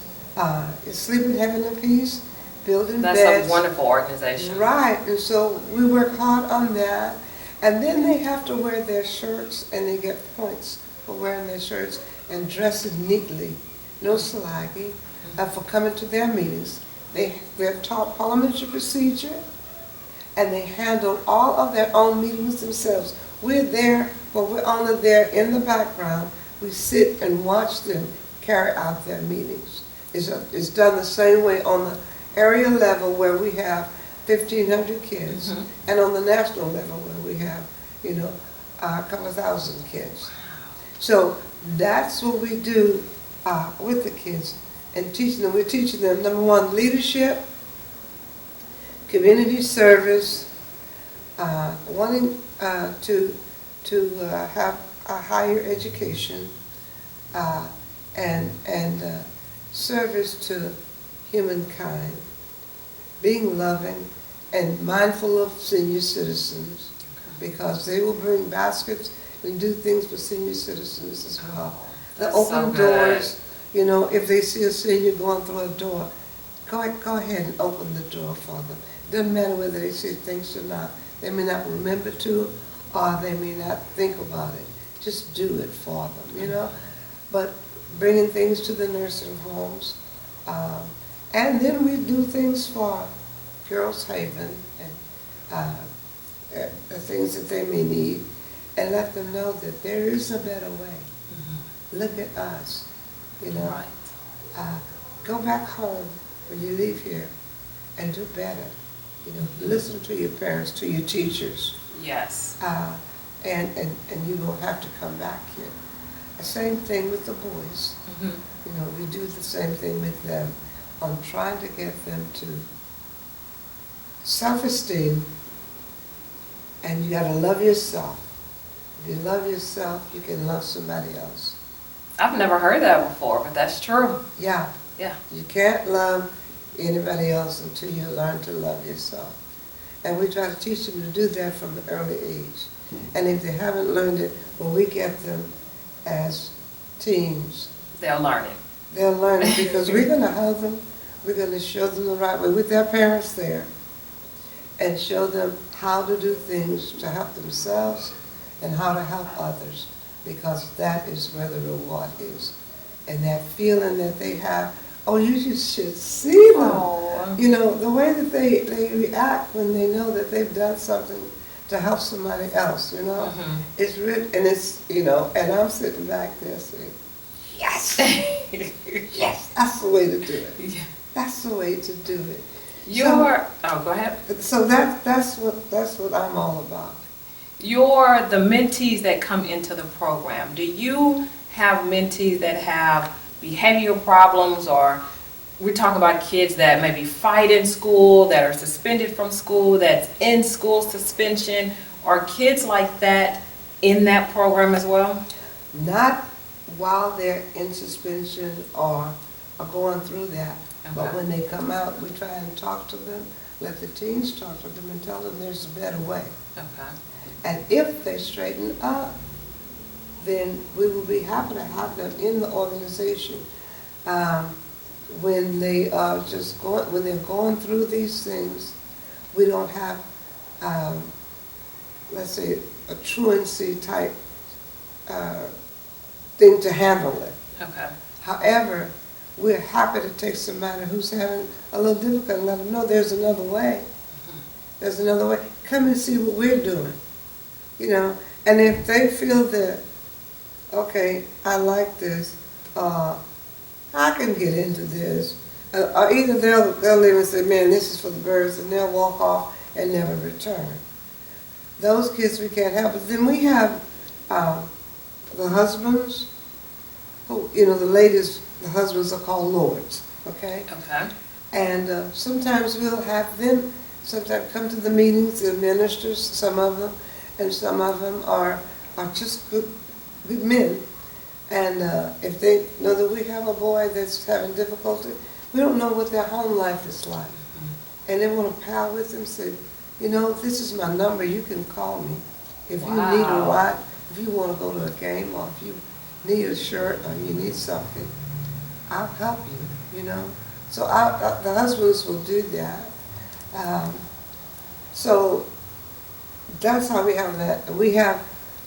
Sleep in Heaven and Peace, building That's beds. a wonderful organization. Right, and so we work hard on that. And then they have to wear their shirts, and they get points for wearing their shirts and dressing neatly, no slagging, for coming to their meetings. They're taught parliamentary procedure, and they handle all of their own meetings themselves. We're there, but we're only there in the background. We sit and watch them carry out their meetings. It's done the same way on the area level, where we have 1,500 kids, and on the national level where we have, a couple of thousand kids. So that's what we do with the kids and teaching them. We're teaching them, number one, leadership, community service, wanting to have a higher education, and service to humankind, being loving and mindful of senior citizens, because they will bring baskets and do things for senior citizens as well. The That's open so good. doors, if they see a senior going through a door, go ahead and open the door for them. Doesn't matter whether they see things or not. They may not remember to, or they may not think about it. Just do it for them, But bringing things to the nursing homes. And then we do things for Girls Haven and the things that they may need, and let them know that there is a better way. Look at us, Right. Go back home when you leave here and do better. Listen to your parents, to your teachers, Yes. and you won't have to come back here. The same thing with the boys. We do the same thing with them on trying to get them to self-esteem, and you gotta love yourself. If you love yourself, you can love somebody else. I've never heard that before, but that's true. Yeah. Yeah. You can't love anybody else until you learn to love yourself. And we try to teach them to do that from an early age. And if they haven't learned it, when we get them as teens, They'll learn it. they'll learn it, because we're going to hug them, we're going to show them the right way with their parents there, and show them how to do things to help themselves and how to help others, because that is where the reward is. And that feeling that they have, you just should see them. Oh. The way that they react when they know that they've done something to help somebody else, It's really, and it's, and I'm sitting back there saying, yes, yes, that's the way to do it. Yeah. That's the way to do it. Go ahead. So that's what I'm all about. The mentees that come into the program, do you have mentees that have behavioral problems, or we're talking about kids that maybe fight in school, that are suspended from school, that's in school suspension? Are kids like that in that program as well? Not while they're in suspension or going through that. But when they come out, we try and talk to them, let the teens talk to them and tell them there's a better way. Okay. And if they straighten up, then we will be happy to have them in the organization. When they are when they're going through these things, we don't have, let's say, a truancy type thing to handle it. Okay. However, we're happy to take somebody who's having a little difficulty and let them know there's another way. There's another way. Come and see what we're doing, you know. And if they feel that, okay, I like this, I can get into this, or either they'll leave and say, man, this is for the birds, and they'll walk off and never return. Those kids we can't help. But then we have the husbands, who, you know, the ladies, the husbands are called lords, okay? Okay. And sometimes we'll have them sometimes come to the meetings, the ministers, some of them, and some of them are just good men. And if they know that we have a boy that's having difficulty, we don't know what their home life is like. And they want to pal with them, say, you know, this is my number, you can call me. If you need a ride, if you want to go to a game, or if you need a shirt, or you need something, I'll help you, you know. So the husbands will do that. So that's how we have that. We have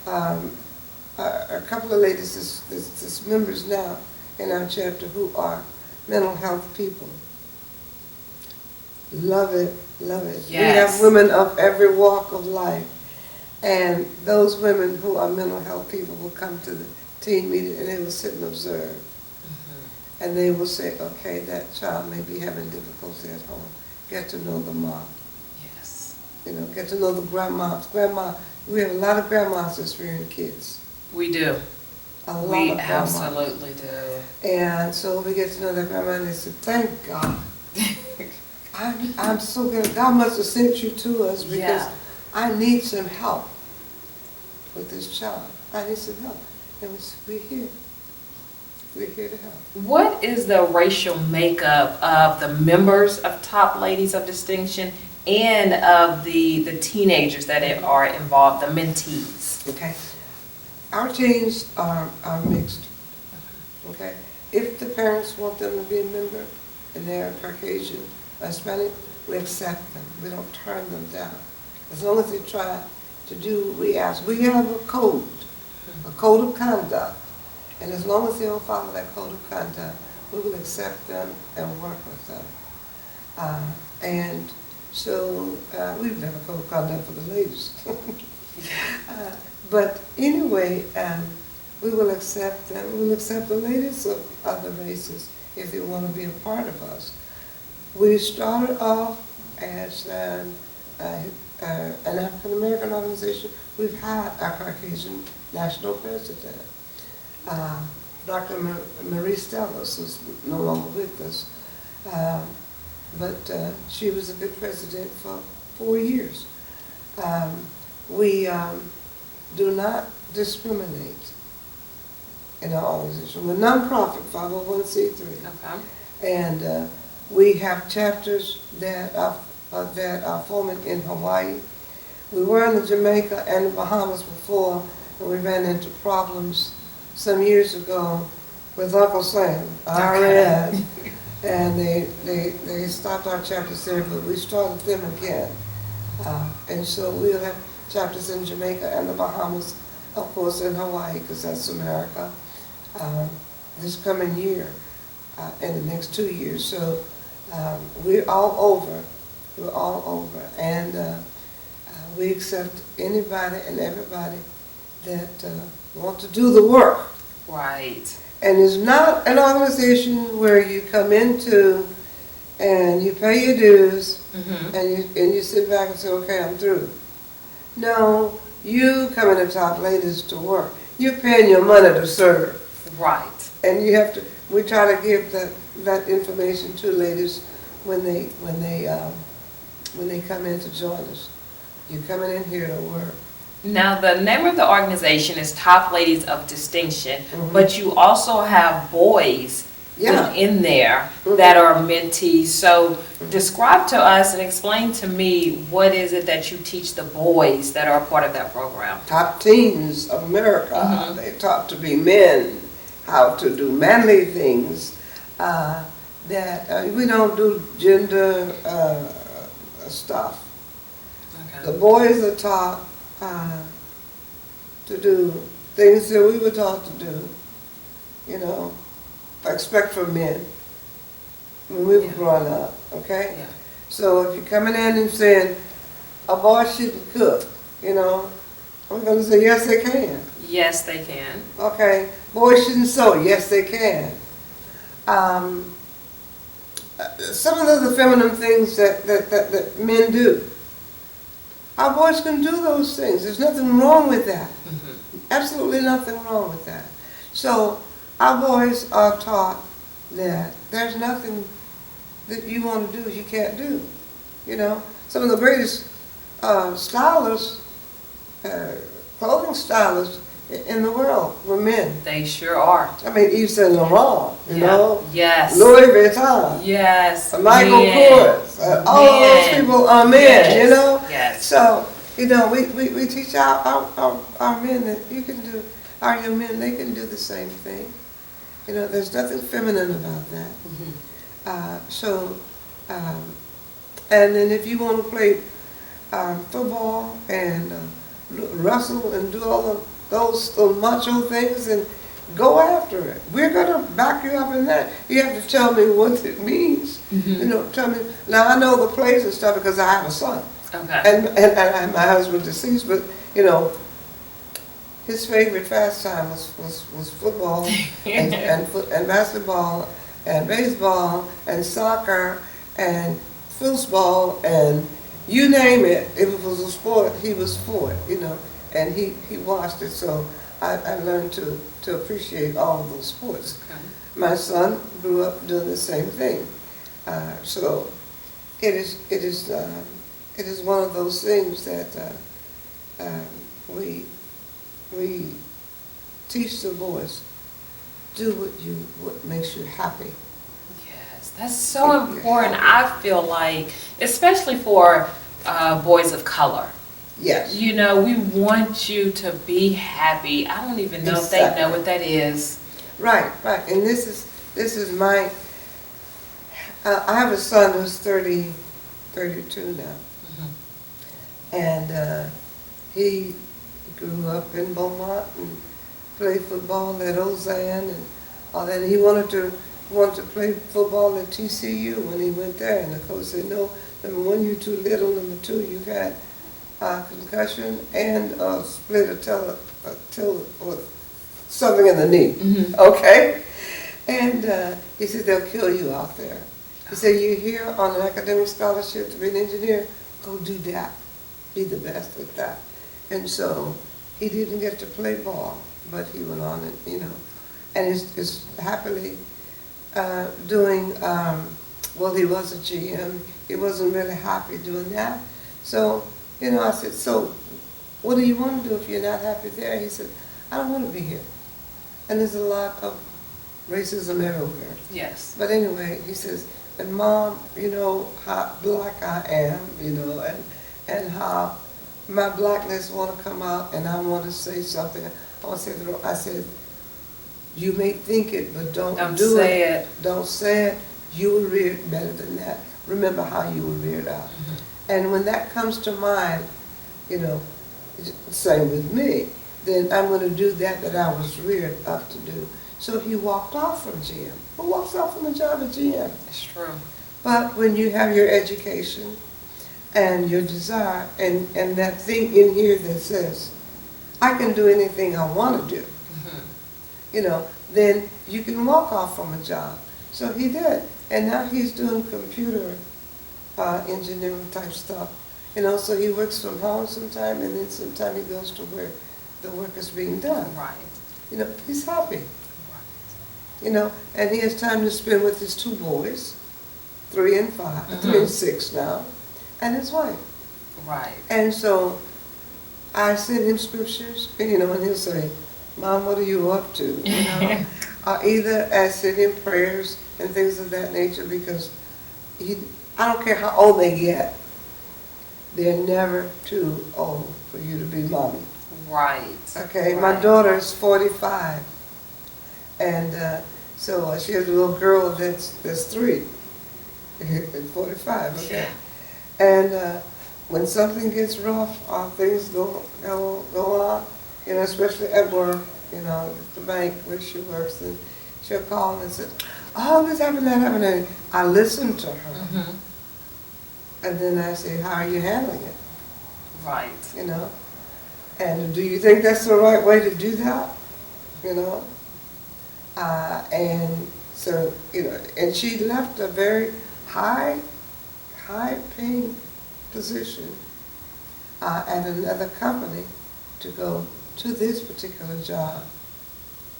a couple of ladies that's members now in our chapter who are mental health people. Love it, love it. Yes. We have women of every walk of life. And those women who are mental health people will come to the teen meeting and they will sit and observe. And they will say, okay, that child may be having difficulty at home. Get to know the mom. Yes. You know, get to know the grandmas. We have a lot of grandmas that's rearing kids. We do. A lot We of grandmas. absolutely do. And so we get to know the grandma and they say, thank God. I'm so glad. God must have sent you to us because Yeah. I need some help with this child. I need some help. And we said, we're here. We're here to help. What is the racial makeup of the members of Top Ladies of Distinction and of the teenagers that are involved, the mentees? Okay. Our teens are mixed. Okay. If the parents want them to be a member and they're Caucasian, Hispanic, we accept them. We don't turn them down. As long as they try to do what we ask. We have a code of conduct. And as long as they don't follow that code of conduct, we will accept them and work with them. And so we've never code of conduct for the ladies. But anyway, we will accept them. We will accept the ladies of other races if they want to be a part of us. We started off as an African American organization. We've had our Caucasian national president. Dr. Marie Stellas, who's no longer with us, but she was a good president for 4 years. We do not discriminate in our organization. We're a nonprofit, 501c3. Okay. And we have chapters that are forming in Hawaii. We were in Jamaica and the Bahamas before, and we ran into problems some years ago with Uncle Sam, RN, and they stopped our chapters there, but we started them again. And so we'll have chapters in Jamaica and the Bahamas, of course in Hawaii, because that's America, this coming year, in the next 2 years. So we're all over. We're all over. And we accept anybody and everybody that want to do the work. Right. And it's not an organization where you come into and you pay your dues and you sit back and say, okay, I'm through. No, you come in the Top Ladies to work. You're paying your money to serve. Right. And you have to. We try to give that information to ladies when they come in to join us. You're coming in here to work. Now, the name of the organization is Top Ladies of Distinction, but you also have boys in there that are mentees. So describe to us and explain to me, what is it that you teach the boys that are a part of that program? Top teens of America. They taught to be men, how to do manly things. We don't do gender stuff. Okay. The boys are taught to do things that we were taught to do, you know, expect from men when we were growing up, okay? Yeah. So if you're coming in and saying, a boy shouldn't cook, you know, I'm gonna say, yes, they can. Yes, they can. Okay, boys shouldn't sew, yes, they can. Some of the feminine things that men do, our boys can do those things. There's nothing wrong with that. Absolutely nothing wrong with that. So our boys are taught that there's nothing that you want to do you can't do. You know, some of the greatest stylists, clothing stylists in the world were men. They sure are. I mean, Yves Saint Laurent, you know, Yes. Louis Vuitton, Yes. Michael Men. Kors, all of those people are men, Yes. you know. Yes. So, you know, we teach our men that you can do, our young men, they can do the same thing. You know, there's nothing feminine about that. And then if you want to play football and wrestle and do all of those macho things, and go after it. We're going to back you up in that. You have to tell me what it means. You know, tell me. Now, I know the plays and stuff because I have a son. Okay. And my husband deceased, but, you know, his favorite pastime was football and basketball and baseball and soccer and foosball and you name it. If it was a sport, he was for it, you know, and he watched it. So I learned to appreciate all of those sports. Okay. My son grew up doing the same thing. So it is one of those things that we teach the boys. Do what makes you happy. Yes, that's so important. I feel like, especially for boys of color. Yes. You know, we want you to be happy. I don't even know if they know what that is. Right. And this is my. I have a son who's 32 now, and he grew up in Beaumont and played football at Ozan and all that. And he wanted to play football at TCU when he went there, and the coach said, "No, number one, you're too little. Number two, you've had concussion and split or something in the knee." Okay, and he said they'll kill you out there. He said, "You're here on an academic scholarship to be an engineer. Go do that. Be the best at that." And so he didn't get to play ball, but he went on and, you know, and is happily doing, well, he was a GM. He wasn't really happy doing that. So, you know, I said, "So what do you want to do if you're not happy there?" He said, "I don't want to be here." And there's a lot of racism everywhere. Yes. But anyway, he says, "And Mom, you know how black I am, you know, and how my blackness want to come out, and I want to say something. I want to say the." I said, "You may think it, but don't do say it. Don't say it. You were reared better than that. Remember how you were reared out." And when that comes to mind, you know, same with me, then I'm going to do that I was reared up to do. So he walked off from GM. Who walks off from a job at GM? It's true. But when you have your education and your desire and that thing in here that says, I can do anything I want to do, you know, then you can walk off from a job. So he did. And now he's doing computer engineering type stuff. You know, so he works from home sometime, and then sometime he goes to where the work is being done. Right. You know, he's happy. You know, and he has time to spend with his two boys, 3 and 5, 3 and 6 now, and his wife. Right. And so I send him scriptures, you know, and he'll say, "Mom, what are you up to?" You know, either I send him prayers and things of that nature, because I don't care how old they get, they're never too old for you to be mommy. Right. Okay, Right. my daughter is 45. And so she has a little girl that's 3 and 45, okay? And when something gets rough, things go on, you know, especially at work, you know, at the bank where she works, and she'll call and say, oh, this happened, that happened. And I listen to her. Mm-hmm. And then I say, how are you handling it? Right. You know? And do you think that's the right way to do that? You know? And so, you know, and she left a very high paying position at another company to go to this particular job,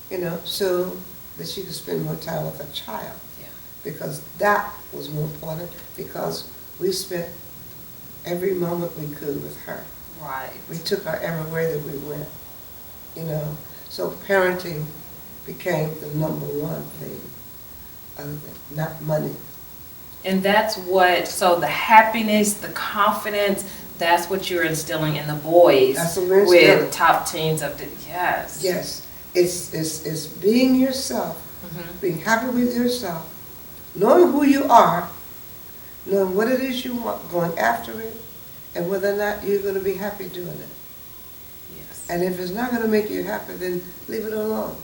you know, so that she could spend more time with her child. Yeah. Because that was more important, because we spent every moment we could with her. Right. We took her everywhere that we went, you know. So parenting became the number one thing, other than not money. And that's what, so the happiness, the confidence, that's what you're instilling in the boys. That's what we're instilling. With top teens of the, yes. Yes, it's being yourself, being happy with yourself, knowing who you are, knowing what it is you want, going after it, and whether or not you're going to be happy doing it. Yes. And if it's not going to make you happy, then leave it alone.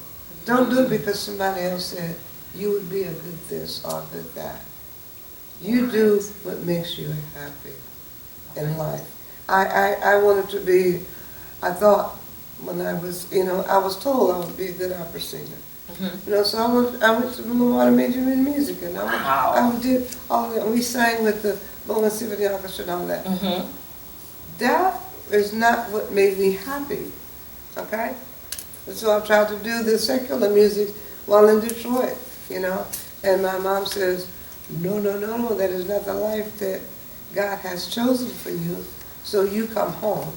Don't do it because somebody else said you would be a good this or a good that. You do what makes you happy in life. I wanted to be, I thought when I was, you know, I was told I would be a good opera singer. You know, so I went to Milwaukee, major in music, and I did all that. We sang with the Bowman Symphony Orchestra and all that. That is not what made me happy, okay? And so I tried to do the secular music while in Detroit, you know. And my mom says, no, that is not the life that God has chosen for you. So you come home,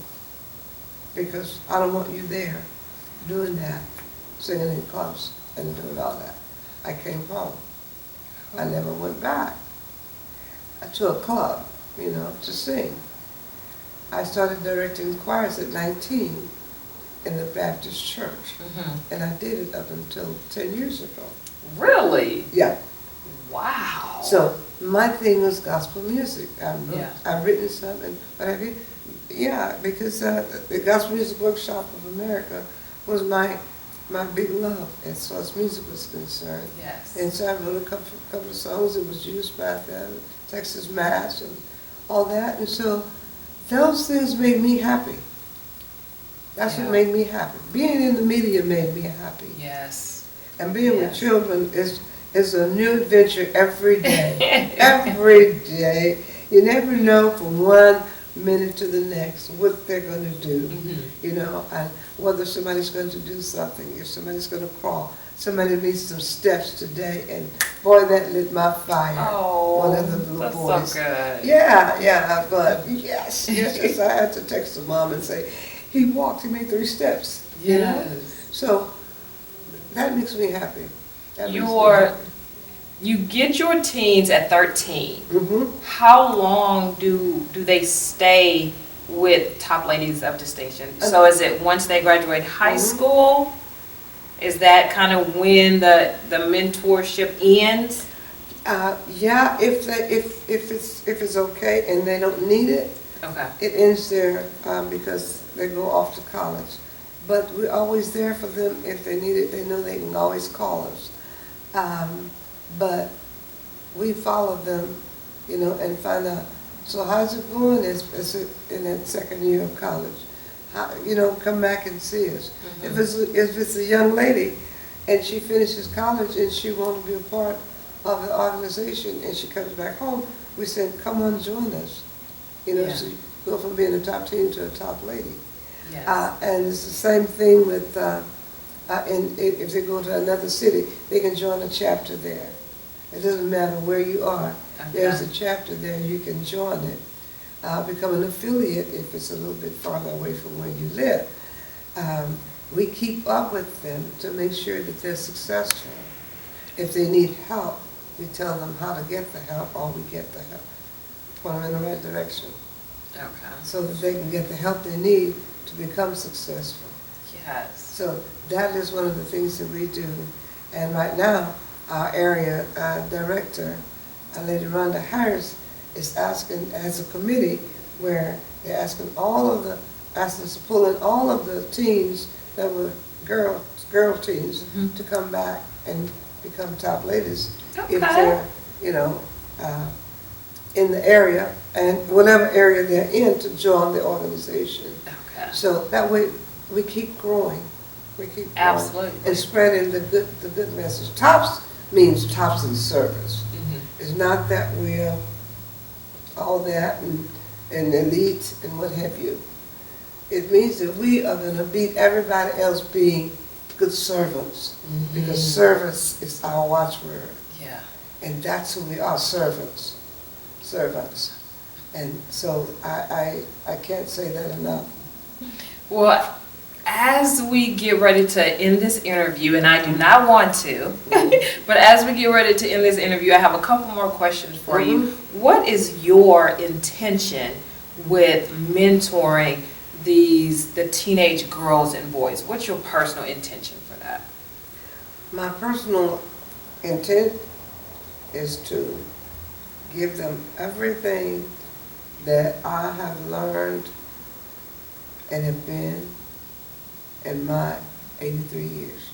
because I don't want you there doing that, singing in clubs and doing all that. I came home. I never went back to a club, you know, to sing. I started directing choirs at 19 in the Baptist church. And I did it up until 10 years ago. Really? Yeah. Wow. So my thing was gospel music. I've written some and what have you. Yeah, because the Gospel Music Workshop of America was my big love as far as music was concerned. Yes. And so I wrote a couple of songs that was used by them, Texas Mass and all that. And so those things made me happy. That's what made me happy. Being in the media made me happy. Yes. And being with children is a new adventure every day. Every day. You never know from one minute to the next what they're going to do, you know, and whether somebody's going to do something, if somebody's going to crawl. Somebody made some steps today, and boy, that lit my fire. Oh, one of the little that's boys. So good. Yeah, but yes, I had to text the mom and say, he made 3 steps. Yes. You know? So that makes me happy. You get your teens at 13. Mm-hmm. How long do they stay with top ladies of distinction? So is it once they graduate high school? Is that kind of when the mentorship ends? Yeah, if it's okay and they don't need it, it ends there because they go off to college. But we're always there for them if they need it. They know they can always call us. But we follow them, you know, and find out, so how's it going as in that second year of college? How, you know, come back and see us. If it's a young lady and she finishes college and she wants to be a part of the organization and she comes back home, we say, come on, join us. You know, so you go from being a top teen to a top lady. Yes. And it's the same thing with, if they go to another city, they can join a chapter there. It doesn't matter where you are. There's a chapter there, you can join it. Become an affiliate if it's a little bit farther away from where you live. We keep up with them to make sure that they're successful. If they need help, we tell them how to get the help, or we get the help. Point them in the right direction. Okay. So that they can get the help they need to become successful. Yes. So that is one of the things that we do. And right now, our area director, Lady Rhonda Harris, is asking, as a committee, where they're asking us to pull in all of the teens that were girl teens to come back and become top ladies Okay. if they're, in the area and whatever area they're in to join the organization. Okay. So that way we keep growing. We keep growing Absolutely. and spreading the good message. TOPS means tops in service. It's not that we're all that and elite and what have you. It means that we are going to beat everybody else being good servants, because service is our watchword. Yeah. And that's who we are, servants. Servants. And so I can't say that enough. Well, as we get ready to end this interview, and I do not want to, but as we get ready to end this interview, I have a couple more questions for you. What is your intention with mentoring the teenage girls and boys? What's your personal intention for that? My personal intent is to give them everything that I have learned and have been in my 83 years.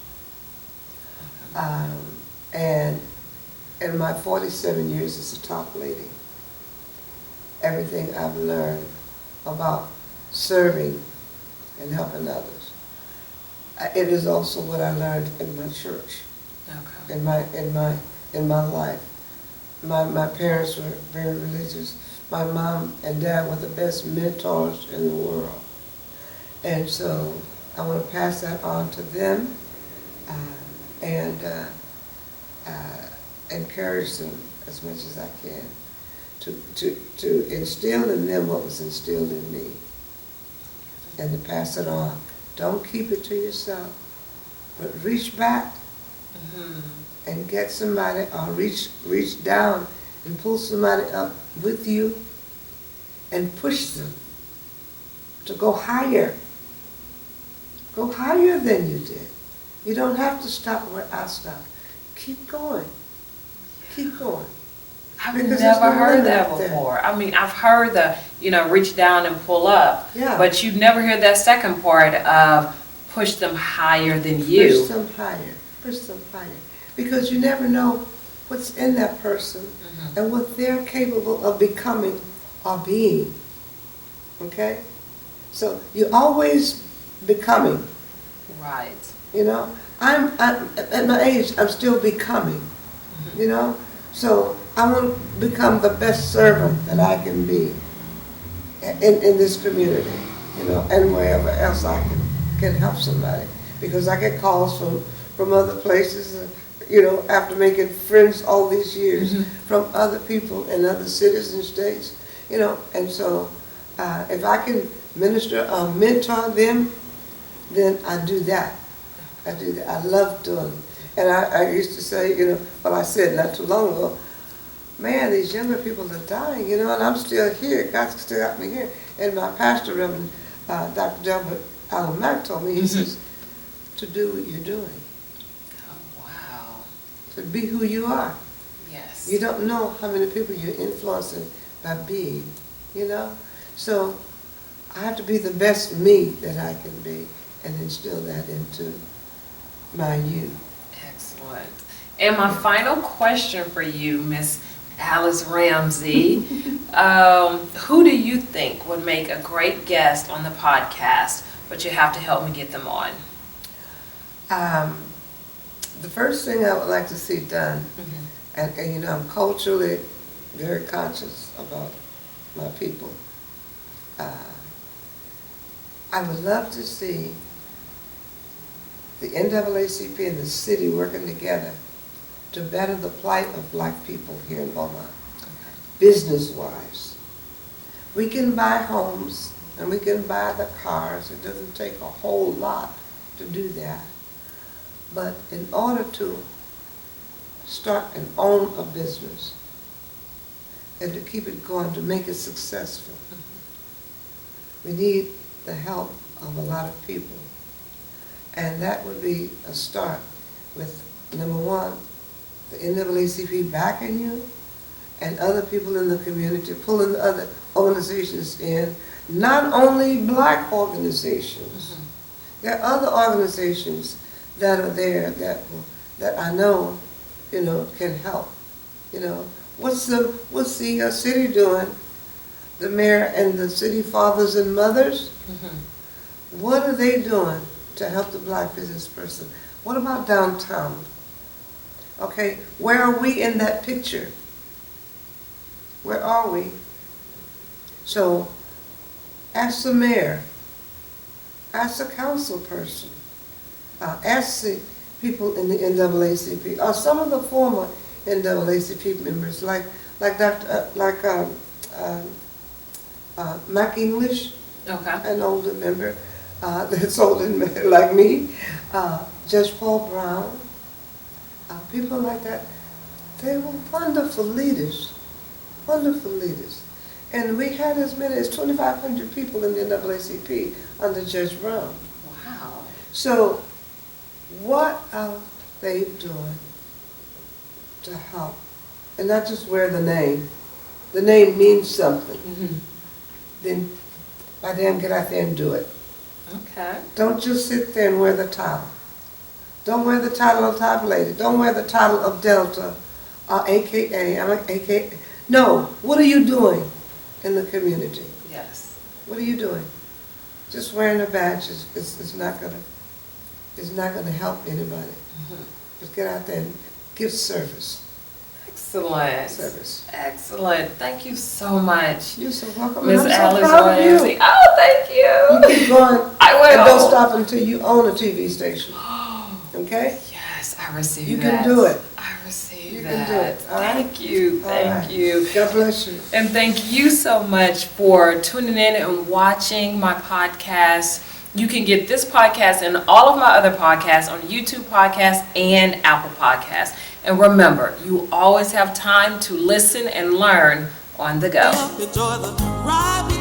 And in my 47 years as a top lady, everything I've learned about serving and helping others. It is also what I learned in my church, Okay. in my life. My parents were very religious. My mom and dad were the best mentors in the world. And so I want to pass that on to them and encourage them as much as I can to instill in them what was instilled in me and to pass it on. Don't keep it to yourself, but reach back and get somebody, or reach down and pull somebody up with you and push them to go higher. Go higher than you did. You don't have to stop where I stopped. Keep going. Keep going. I've Because never there's no heard limit that out there. before. I mean, I've heard the, reach down and pull up. Yeah. But you never hear that second part of push them higher than you. Push them higher. Push them higher. Because you never know what's in that person and what they're capable of becoming or being. Okay? So you're always becoming. Right. I'm at my age, I'm still becoming. So I want to become the best servant that I can be in this community, and wherever else I can help somebody. Because I get calls from other places, after making friends all these years, from other people in other cities and states, and so if I can minister or mentor them, then I do that. I do that. I love doing it. And I used to say, I said not too long ago, man, these younger people are dying, and I'm still here. God's still got me here. And my pastor, Reverend Dr. Delbert Allen Mack, told me, he says, to do what you're doing. Oh, wow. To be who you are. Yes. You don't know how many people you're influencing by being, So I have to be the best me that I can be and instill that into my youth. Excellent. And my final question for you, Miss Alice Ramsey, who do you think would make a great guest on the podcast, but you have to help me get them on? The first thing I would like to see done, and I'm culturally very conscious about my people. I would love to see the NAACP and the city working together to better the plight of black people here in Beaumont, business-wise. We can buy homes and we can buy the cars. It doesn't take a whole lot to do that. But in order to start and own a business and to keep it going, to make it successful, we need the help of a lot of people. And that would be a start with, number one, the NAACP backing you and other people in the community, pulling the other organizations in, not only black organizations. There are other organizations that are there that I know can help. What's the city doing? The mayor and the city fathers and mothers? What are they doing to help the black business person? What about downtown? Okay, where are we in that picture? Where are we? So, ask the mayor, ask the council person, ask the people in the NAACP, or some of the former NAACP members, like Mac English, an older member that's older like me, Judge Paul Brown, people like that. They were wonderful leaders, wonderful leaders. And we had as many as 2,500 people in the NAACP under Judge Brown. Wow. So what are they doing to help? And not just wear the name. The name means something. Then by then get out there and do it. Okay. Don't just sit there and wear the title. Don't wear the title of top lady. Don't wear the title of Delta, AKA. I'm like AKA. No. What are you doing in the community? Yes. What are you doing? Just wearing a badge is not gonna help anybody. But get out there and give service. Excellent. Service. Excellent. Thank you so much, You're so welcome. Miss I'm so Alice proud of you. Ramsey. Oh, thank you. You keep going. I will. And don't stop until you own a TV station. Okay? Yes, I receive You that. can do it. I receive You that. can do it. All right? Thank you. All Thank right. you. God bless you. And thank you so much for tuning in and watching my podcast. You can get this podcast and all of my other podcasts on YouTube Podcasts and Apple Podcasts. And remember, you always have time to listen and learn on the go. Enjoy the ride.